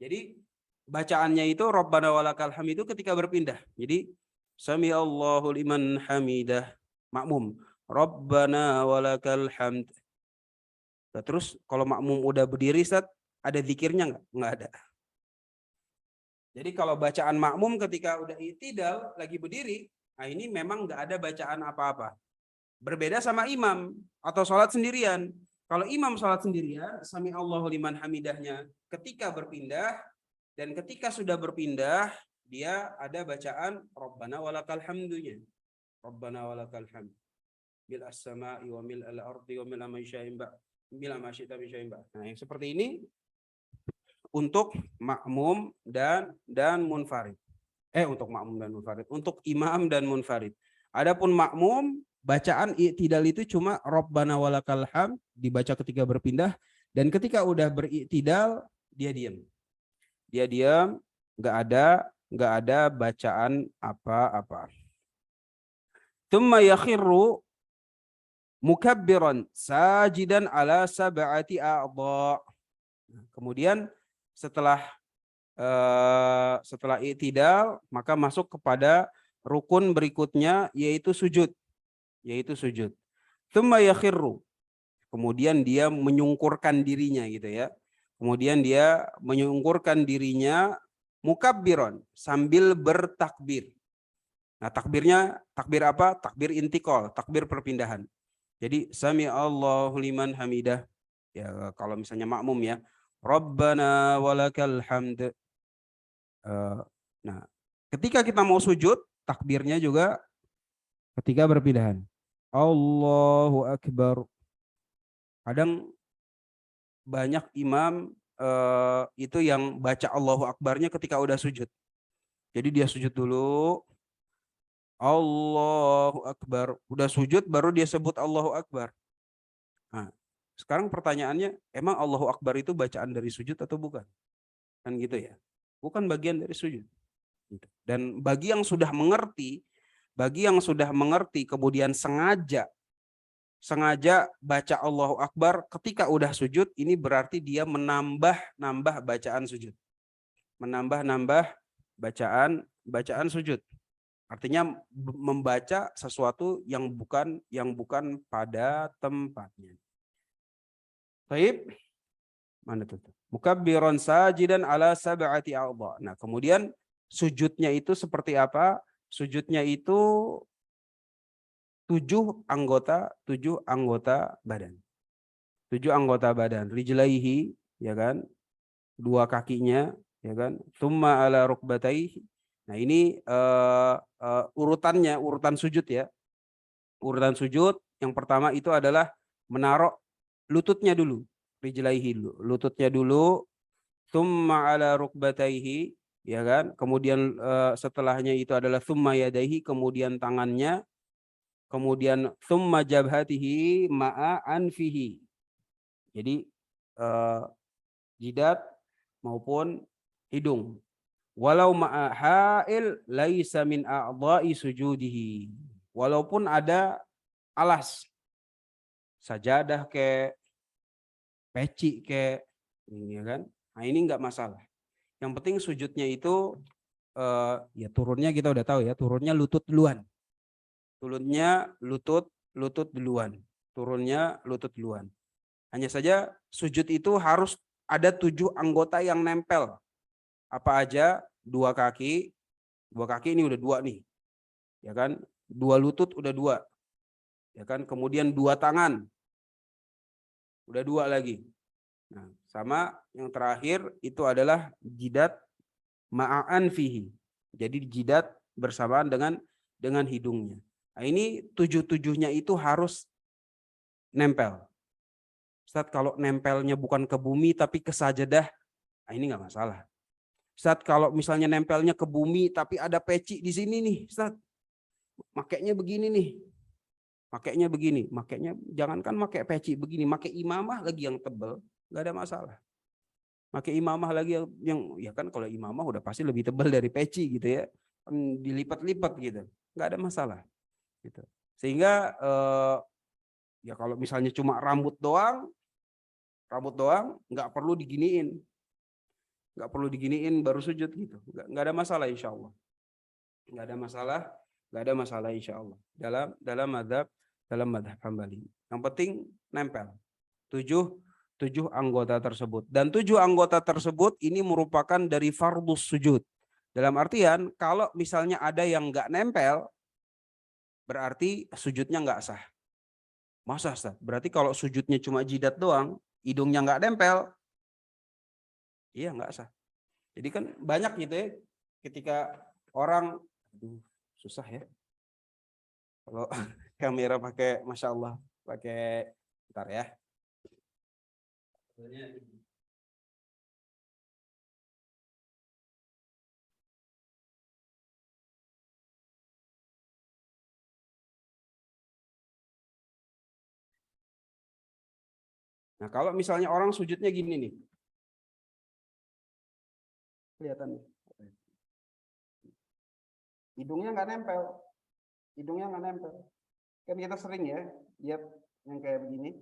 Jadi bacaannya itu Rabbana walakal hamd itu ketika berpindah. Jadi sami Allahu liman hamidah, makmum Rabbana walakal hamd. Nah, terus kalau makmum udah berdiri, ada zikirnya nggak? Nggak ada. Jadi kalau bacaan makmum ketika udah i'tidal lagi berdiri, nah ini memang nggak ada bacaan apa-apa. Berbeda sama imam atau sholat sendirian. Kalau imam sholat sendirian, sami Allahu liman hamidahnya ketika berpindah, dan ketika sudah berpindah dia ada bacaan Rabbana walakal hamdunya. Rabbana walakal hamd. Bil as-sama'i wa mil al-ardi wa mil ma syi'ta min syai'in ba'd. Nah, yang seperti ini untuk makmum dan munfarid. Untuk makmum dan munfarid, untuk imam dan munfarid. Adapun makmum, bacaan i'tidal itu cuma Rabbana walakal hamd dibaca ketika berpindah, dan ketika udah beri'tidal dia diam. Dia diam, enggak ada bacaan apa-apa. Tsumma yakhirru mukabbiran sajidan ala sab'ati a'dha. Kemudian setelah i'tidal maka masuk kepada rukun berikutnya, yaitu sujud. Tsumma yakhirru. Kemudian dia menyungkurkan dirinya gitu ya. Mukabbiran sambil bertakbir. Nah, takbirnya takbir apa? Takbir intikal, takbir perpindahan. Jadi sami Allahu liman hamidah. Ya kalau misalnya makmum ya, Rabbana walakal hamd. Nah, ketika kita mau sujud, takbirnya juga ketika berpindahan. Allahu akbar. Kadang banyak imam itu yang baca Allahu akbarnya ketika udah sujud. Jadi dia sujud dulu, Allahu akbar, udah sujud baru dia sebut Allahu akbar. Nah, sekarang pertanyaannya, emang Allahu akbar itu bacaan dari sujud atau bukan? Kan gitu ya. Bukan bagian dari sujud. Dan bagi yang sudah mengerti kemudian sengaja baca Allahu akbar ketika udah sujud, ini berarti dia menambah bacaan sujud. Menambah bacaan sujud. Artinya membaca sesuatu yang bukan pada tempatnya. Baik. Mana tuh? Mukabbiran sajidan ala sab'ati a'dha. Nah, kemudian sujudnya itu seperti apa? Sujudnya itu 7 anggota badan. 7 anggota badan. Rijlaihi, ya kan? 2 kakinya, ya kan? Tsumma ala rukbataihi. Nah, ini urutannya, urutan sujud ya. Urutan sujud yang pertama itu adalah menaruh lututnya dulu. Rijlaihi dulu. Lututnya dulu, tsumma ala rukbataihi, ya kan? Kemudian setelahnya itu adalah tsumma yadaihi, kemudian tangannya, kemudian tsumma jabhatihi ma'a anfihi. Jadi jidat maupun hidung. Walau ma'a ha'il laisa min a'dha'i sujudihi. Walaupun ada alas, sajadah ke peci ke, ya kan? Nah, ini enggak masalah. Yang penting sujudnya itu ya turunnya kita udah tahu ya, turunnya lutut duluan. Turunnya lutut duluan. Turunnya lutut duluan. Hanya saja sujud itu harus ada 7 anggota yang nempel. Apa aja? 2 kaki. 2 kaki ini udah 2 nih. Ya kan? 2 lutut udah 2. Ya kan? Kemudian 2 tangan. Udah 2 lagi. Nah, sama yang terakhir itu adalah jidat ma'an fihi. Jadi jidat bersamaan dengan hidungnya. Nah, ini 7-7-nya itu harus nempel. Ustaz, kalau nempelnya bukan ke bumi tapi ke sajadah, nah ini nggak masalah. Ustaz, kalau misalnya nempelnya ke bumi tapi ada peci di sini nih, Ustaz, makainya begini nih. Makainya begini, makainya jangankan pakai peci begini, pakai imamah lagi yang tebal, nggak ada masalah. Pakai imamah lagi yang ya kan, kalau imamah udah pasti lebih tebal dari peci gitu ya. Dilipat-lipat gitu. Nggak ada masalah gitu. Sehingga ya kalau misalnya cuma rambut doang nggak perlu diginiin. Nggak perlu diginiin baru sujud gitu. Nggak ada masalah insya Allah. Nggak ada masalah insya Allah. Dalam madhab Hambali. Yang penting nempel. 7 anggota tersebut. Dan 7 anggota tersebut ini merupakan dari fardhus sujud. Dalam artian kalau misalnya ada yang nggak nempel, berarti sujudnya nggak sah. Masa Ustaz? Berarti kalau sujudnya cuma jidat doang, hidungnya nggak nempel, iya nggak sah. Jadi kan banyak gitu ya, ketika orang, aduh susah ya. Kalau kamera pakai, Masya Allah, pakai, bentar ya. Nah, kalau misalnya orang sujudnya gini nih. Kelihatan nih. Hidungnya nggak nempel. Kan kita sering ya lihat yang kayak begini.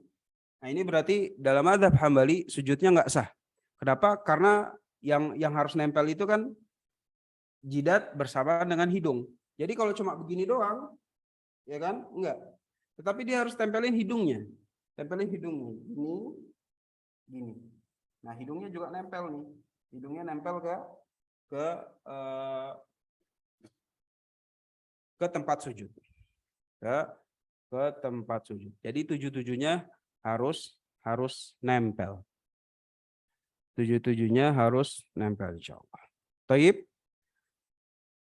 Nah, ini berarti dalam mazhab Hambali sujudnya nggak sah. Kenapa? Karena yang harus nempel itu kan jidat bersamaan dengan hidung. Jadi kalau cuma begini doang, ya kan? Enggak. Tetapi dia harus tempelin hidungnya. Ini gini. Nah, hidungnya juga nempel nih. Hidungnya nempel ke tempat sujud. Ke tempat sujud. Jadi 7-7-nya harus nempel. 7-7-nya harus nempel insyaallah. Taib.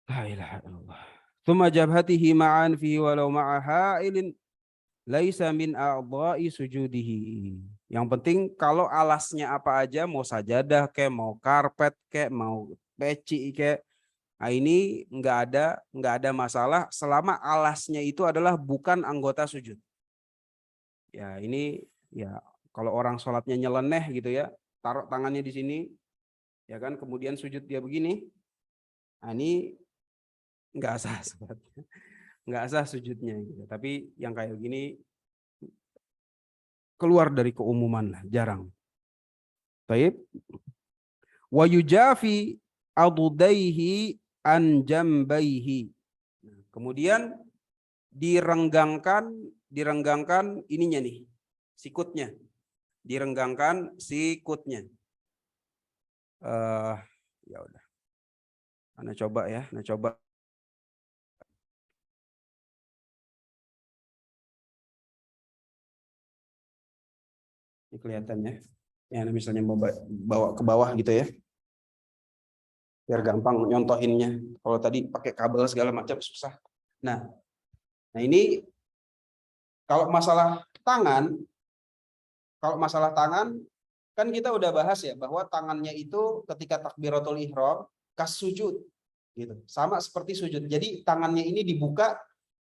La ilaha illallah. Tsumma jabhatihi ma'an fi walau ma'a ha'ilin laisa min a'dha'i sujudihi. Yang penting kalau alasnya apa aja, mau sajadah kayak, mau karpet kayak, mau peci kayak, nah ini nggak ada masalah selama alasnya itu adalah bukan anggota sujud. Ya ini ya kalau orang sholatnya nyeleneh gitu ya, taruh tangannya di sini, ya kan, kemudian sujud dia begini, nah ini nggak sah sholatnya, nggak sah sujudnya gitu. Tapi yang kayak gini keluar dari keumuman lah, jarang. Taib. Wa yujafi adudaihi an jambaihi. Kemudian direnggangkan ininya nih, sikutnya. direnggangkan sikutnya. Ya udah. Anda coba ya, Anda coba. Ini kelihatannya. Ya, misalnya mau bawa ke bawah gitu ya. Biar gampang nyontohinnya. Kalau tadi pakai kabel segala macam susah. Nah ini kalau masalah tangan kan kita udah bahas ya bahwa tangannya itu ketika takbiratul ihram kas sujud gitu. Sama seperti sujud. Jadi tangannya ini dibuka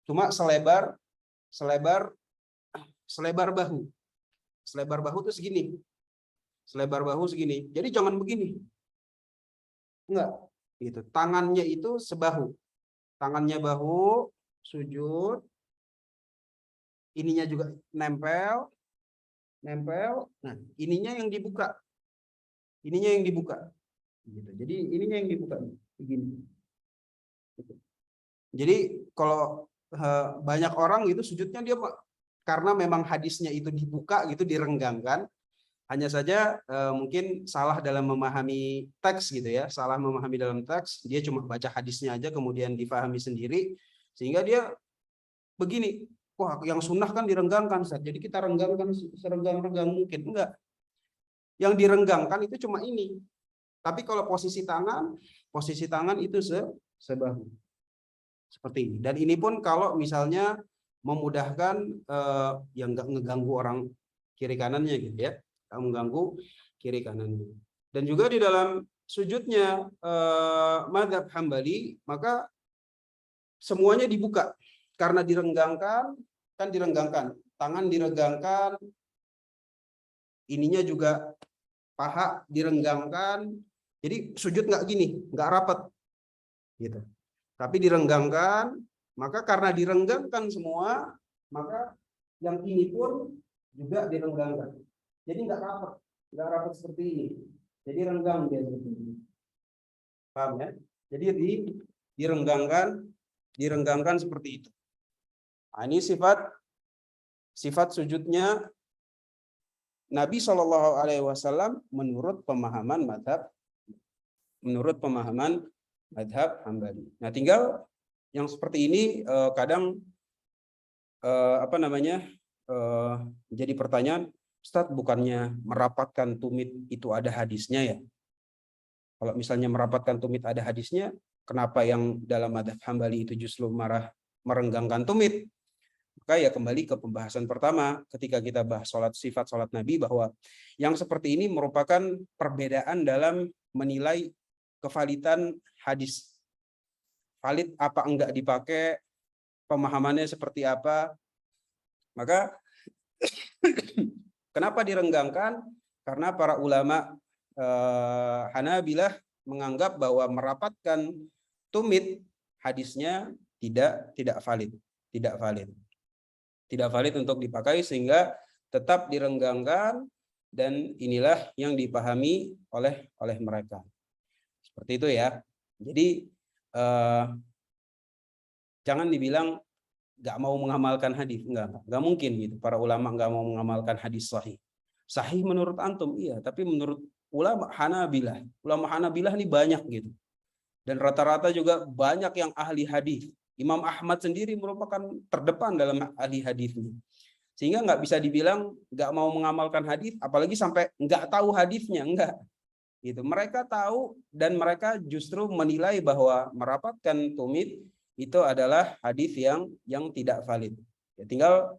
cuma selebar bahu. Selebar bahu tuh segini. Selebar bahu segini. Jadi jangan begini. Enggak, gitu. Tangannya itu sebahu. Tangannya bahu, sujud. Ininya juga nempel. Nah, ininya yang dibuka. Ininya yang dibuka. Gitu. Jadi ininya yang dibuka begini. Gitu. Jadi kalau banyak orang gitu sujudnya dia karena memang hadisnya itu dibuka gitu, direnggangkan. Hanya saja mungkin salah dalam memahami teks gitu ya, salah memahami dalam teks, dia cuma baca hadisnya aja kemudian difahami sendiri, sehingga dia begini, wah yang sunnah kan direnggangkan, Ustaz. Jadi kita renggangkan serenggang-renggang mungkin, enggak. Yang direnggangkan itu cuma ini, tapi kalau posisi tangan itu sebahu, seperti ini. Dan ini pun kalau misalnya memudahkan yang nggak ngeganggu orang kiri kanannya gitu ya, mengganggu kiri kanannya. Dan juga di dalam sujudnya mazhab Hambali, maka semuanya dibuka karena direnggangkan, kan direnggangkan, tangan direnggangkan, ininya juga paha direnggangkan. Jadi sujud nggak gini, nggak rapat gitu. Tapi direnggangkan, maka karena direnggangkan semua, maka yang ini pun juga direnggangkan. Jadi nggak rapat seperti ini. Jadi renggang dia seperti ini. Paham ya? Jadi direnggangkan seperti itu. Nah, ini sifat sujudnya Nabi SAW menurut pemahaman madhab Hambali. Nah, tinggal yang seperti ini kadang jadi pertanyaan, Ustadz, bukannya merapatkan tumit itu ada hadisnya ya? Kalau misalnya merapatkan tumit ada hadisnya, kenapa yang dalam madhab Hambali itu justru merenggangkan tumit? Maka ya kembali ke pembahasan pertama ketika kita bahas sifat sholat Nabi, bahwa yang seperti ini merupakan perbedaan dalam menilai kevalidan hadis. Valid apa enggak dipakai, pemahamannya seperti apa. Maka kenapa direnggangkan? Karena para ulama Hanabilah menganggap bahwa merapatkan tumit hadisnya tidak valid untuk dipakai, sehingga tetap direnggangkan, dan inilah yang dipahami oleh mereka. Seperti itu ya. Jadi jangan dibilang nggak mau mengamalkan hadis, nggak mungkin gitu. Para ulama nggak mau mengamalkan hadis sahih. Sahih menurut antum iya, tapi menurut ulama Hanabilah ini banyak gitu. Dan rata-rata juga banyak yang ahli hadis. Imam Ahmad sendiri merupakan terdepan dalam ahli hadisnya. Sehingga nggak bisa dibilang nggak mau mengamalkan hadis, apalagi sampai nggak tahu hadisnya, enggak. Gitu. Mereka tahu dan mereka justru menilai bahwa merapatkan tumit itu adalah hadis yang tidak valid. Ya tinggal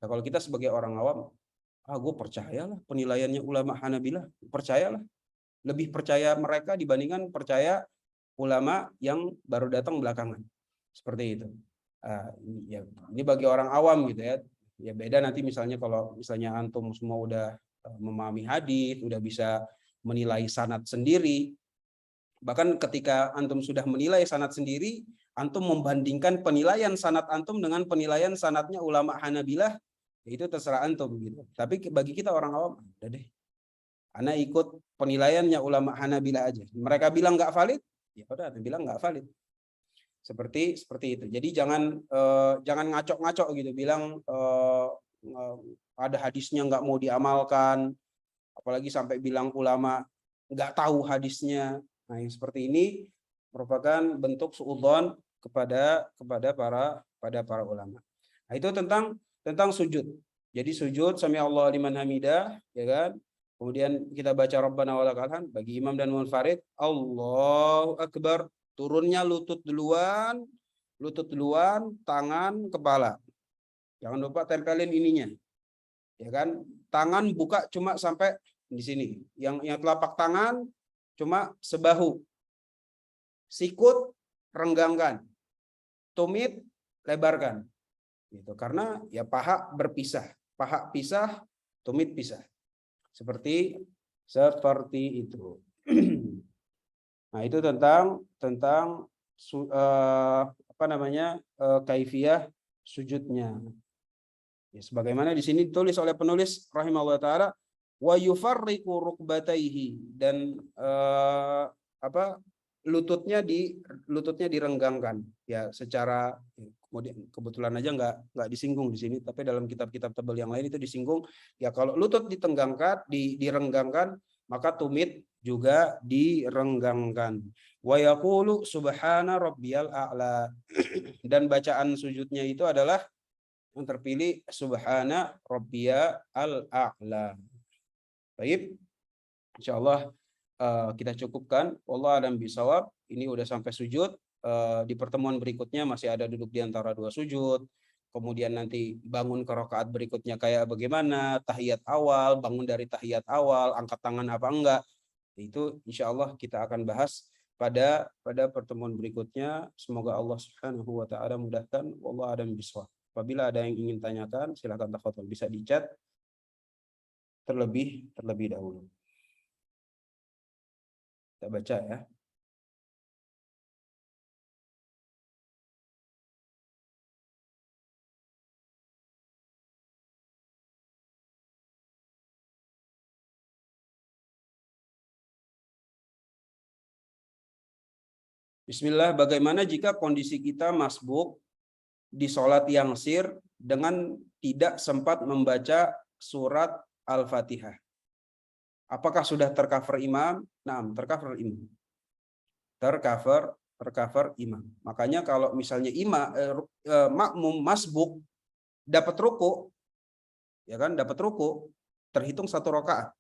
nah, kalau kita sebagai orang awam, gue percayalah penilaiannya ulama Hanabilah, percayalah. Lebih percaya mereka dibandingkan percaya ulama yang baru datang belakangan. Seperti itu. Ya, ini bagi orang awam gitu ya. Ya beda nanti misalnya kalau misalnya antum semua udah memahami hadis, udah bisa menilai sanad sendiri. Bahkan ketika antum sudah menilai sanad sendiri, antum membandingkan penilaian sanad antum dengan penilaian sanadnya ulama Hanabilah, itu terserah antum gitu. Tapi bagi kita orang awam, udah deh, ana ikut penilaiannya ulama Hanabilah aja. Mereka bilang nggak valid, ya udah, bilang nggak valid. Seperti itu. Jadi jangan ngaco-ngaco gitu, bilang ada hadisnya nggak mau diamalkan, apalagi sampai bilang ulama nggak tahu hadisnya. Nah, yang seperti ini merupakan bentuk suudzon kepada para ulama. Nah, itu tentang sujud. Jadi sujud sami Allah liman hamidah, ya kan? Kemudian kita baca Rabbana walakal hamd bagi imam dan munfarid, Allahu akbar, turunnya lutut duluan, tangan, kepala. Jangan lupa tempelin ininya. Ya kan? Tangan buka cuma sampai di sini. Yang telapak tangan cuma sebahu. Sikut renggangkan. Tumit lebarkan. Gitu. Karena ya paha berpisah. Paha pisah, tumit pisah. Seperti itu. Nah, itu tentang kaifiyah sujudnya. Ya, sebagaimana di sini ditulis oleh penulis rahimahullah taala, wa yufarriqu rukbataihi, dan lututnya direnggangkan ya secara, kebetulan aja nggak disinggung di sini, tapi dalam kitab-kitab tebal yang lain itu disinggung ya. Kalau lutut direnggangkan, maka tumit juga direnggangkan. Wa yaqulu subhana rabbiyal a'la, dan bacaan sujudnya itu adalah yang terpilih subhana rabbiya al-a'la. Baik, insyaallah kita cukupkan. Wallahu a'lam bishawab. Ini udah sampai sujud. Di pertemuan berikutnya masih ada duduk di antara dua sujud. Kemudian nanti bangun ke rakaat berikutnya kayak bagaimana, tahiyat awal, bangun dari tahiyat awal, angkat tangan apa enggak. Itu insyaallah kita akan bahas pada pertemuan berikutnya. Semoga Allah Subhanahu wa taala mudahkan. Wallahu a'lam bishawab. Apabila ada yang ingin tanyakan, silakan tafadhol, bisa di chat terlebih dahulu. Kita baca ya. Bismillah, bagaimana jika kondisi kita masbuk di sholat yang sir dengan tidak sempat membaca surat Al-Fatihah? Apakah sudah tercover imam? Nah, tercover imam. Tercover imam. Makanya kalau misalnya makmum masbuk dapat ruku, ya kan, terhitung 1 rakaat.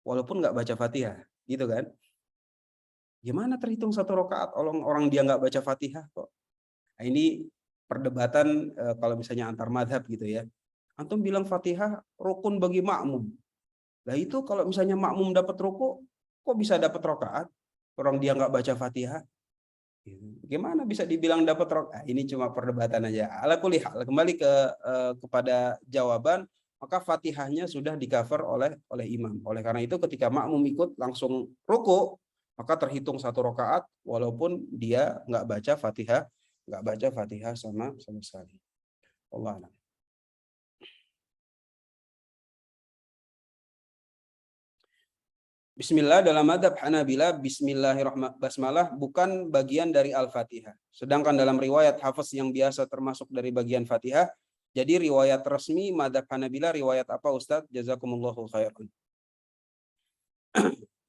Walaupun nggak baca Fatihah, gitu kan? Gimana terhitung 1 rakaat orang dia nggak baca Fatihah kok? Nah, ini perdebatan kalau misalnya antar madhab gitu ya. Antum bilang Fatihah rukun bagi makmum. Nah, itu kalau misalnya makmum dapat ruku, kok bisa dapat rakaat? Orang dia nggak baca Fatihah. Gimana bisa dibilang dapat rakaat? Ini cuma perdebatan aja. Ala kulli hal, kembali kepada jawaban, maka Fatihahnya sudah di-cover oleh imam. Oleh karena itu ketika makmum ikut langsung ruku, maka terhitung 1 rakaat walaupun dia nggak baca Fatihah sama sekali. Allah a'lam. Bismillah dalam madhab Hanabila, Bismillahirrahmanirrahim, basmalah bukan bagian dari Al-Fatihah. Sedangkan dalam riwayat Hafiz yang biasa termasuk dari bagian Fatihah. Jadi riwayat resmi madhab Hanabila riwayat apa Ustadz? Jazakumullahu khairan.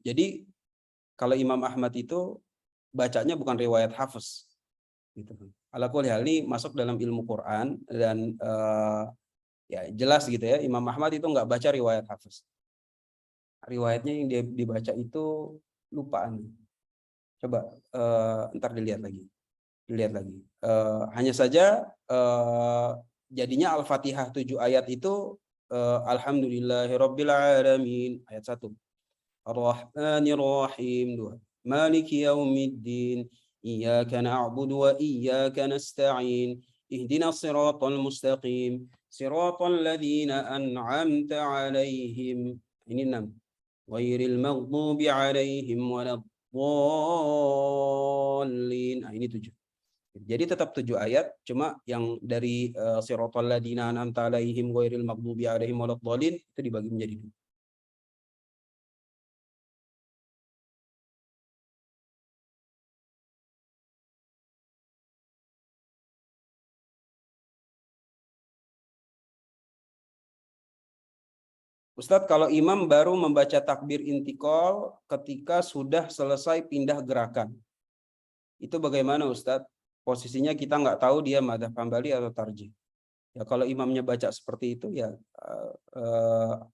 Jadi kalau Imam Ahmad itu bacanya bukan riwayat Hafiz. Gitu. Ala kulli hal, ini masuk dalam ilmu Quran dan ya jelas gitu ya, Imam Ahmad itu nggak baca riwayat Hafiz. Riwayatnya yang dia dibaca itu lupaan. Coba ntar dilihat lagi. Hanya saja jadinya Al-Fatihah 7 ayat itu Alhamdulillahirabbil alamin ayat 1. Ar-Rahmanir-Rahim 2. Maliki yaumiddin. Iyyaka na'budu wa iyyaka nasta'in. Ihdinas siratal mustaqim. Siratal ladzina an'amta 'alaihim. Ini 6. Ghairil maghdubi 'alaihim waladdallin. Nah, ini 7. Jadi tetap 7 ayat, cuma yang dari siratal ladzina an'amta 'alaihim ghairil maghdubi 'alaihim waladdallin itu dibagi menjadi 2. Ustadz, kalau imam baru membaca takbir intikal ketika sudah selesai pindah gerakan, itu bagaimana Ustadz? Posisinya kita nggak tahu dia madzhab Hambali atau tarjih. Ya kalau imamnya baca seperti itu ya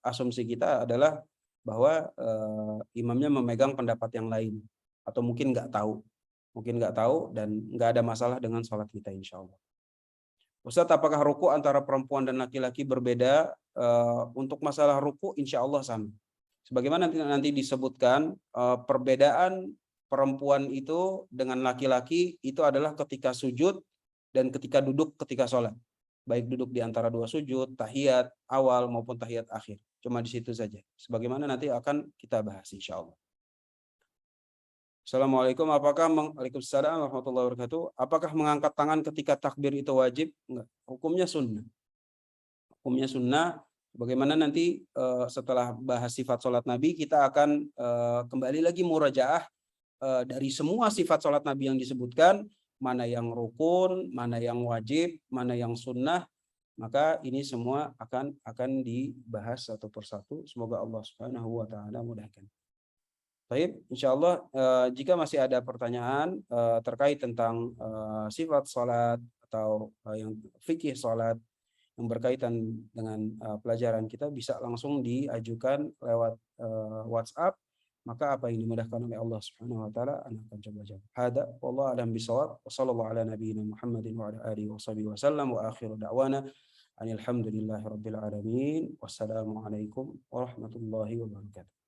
asumsi kita adalah bahwa imamnya memegang pendapat yang lain atau mungkin nggak tahu dan nggak ada masalah dengan sholat kita insya Allah. Ustadz, apakah ruku antara perempuan dan laki-laki berbeda? Untuk masalah ruku, insya Allah sama. Sebagaimana nanti disebutkan, perbedaan perempuan itu dengan laki-laki itu adalah ketika sujud dan ketika duduk ketika sholat. Baik duduk di antara dua sujud, tahiyat awal maupun tahiyat akhir. Cuma di situ saja. Sebagaimana nanti akan kita bahas insya Allah. Assalamualaikum, Waalaikumsalam warahmatullahi wabarakatuh. Apakah mengangkat tangan ketika takbir itu wajib? Enggak. Hukumnya sunnah. Hukumnya sunnah. Bagaimana nanti setelah bahas sifat sholat Nabi, kita akan kembali lagi murajaah dari semua sifat sholat Nabi yang disebutkan, mana yang rukun, mana yang wajib, mana yang sunnah. Maka ini semua akan dibahas satu persatu. Semoga Allah Subhanahu wa taala mudahkan. Baik, insya Allah jika masih ada pertanyaan terkait tentang sifat sholat atau yang fikih sholat yang berkaitan dengan pelajaran kita, bisa langsung diajukan lewat WhatsApp. Maka apa yang dimudahkan oleh Allah Subhanahu wa taala akan coba jawab. Hada wallahu a'lam bishawab. Wassallallahu ala nabiyyina Muhammadin wa ala alihi washabihi wasallam wa akhiru da'wana alhamdulillahirabbil alamin. Wassalamualaikum warahmatullahi wabarakatuh.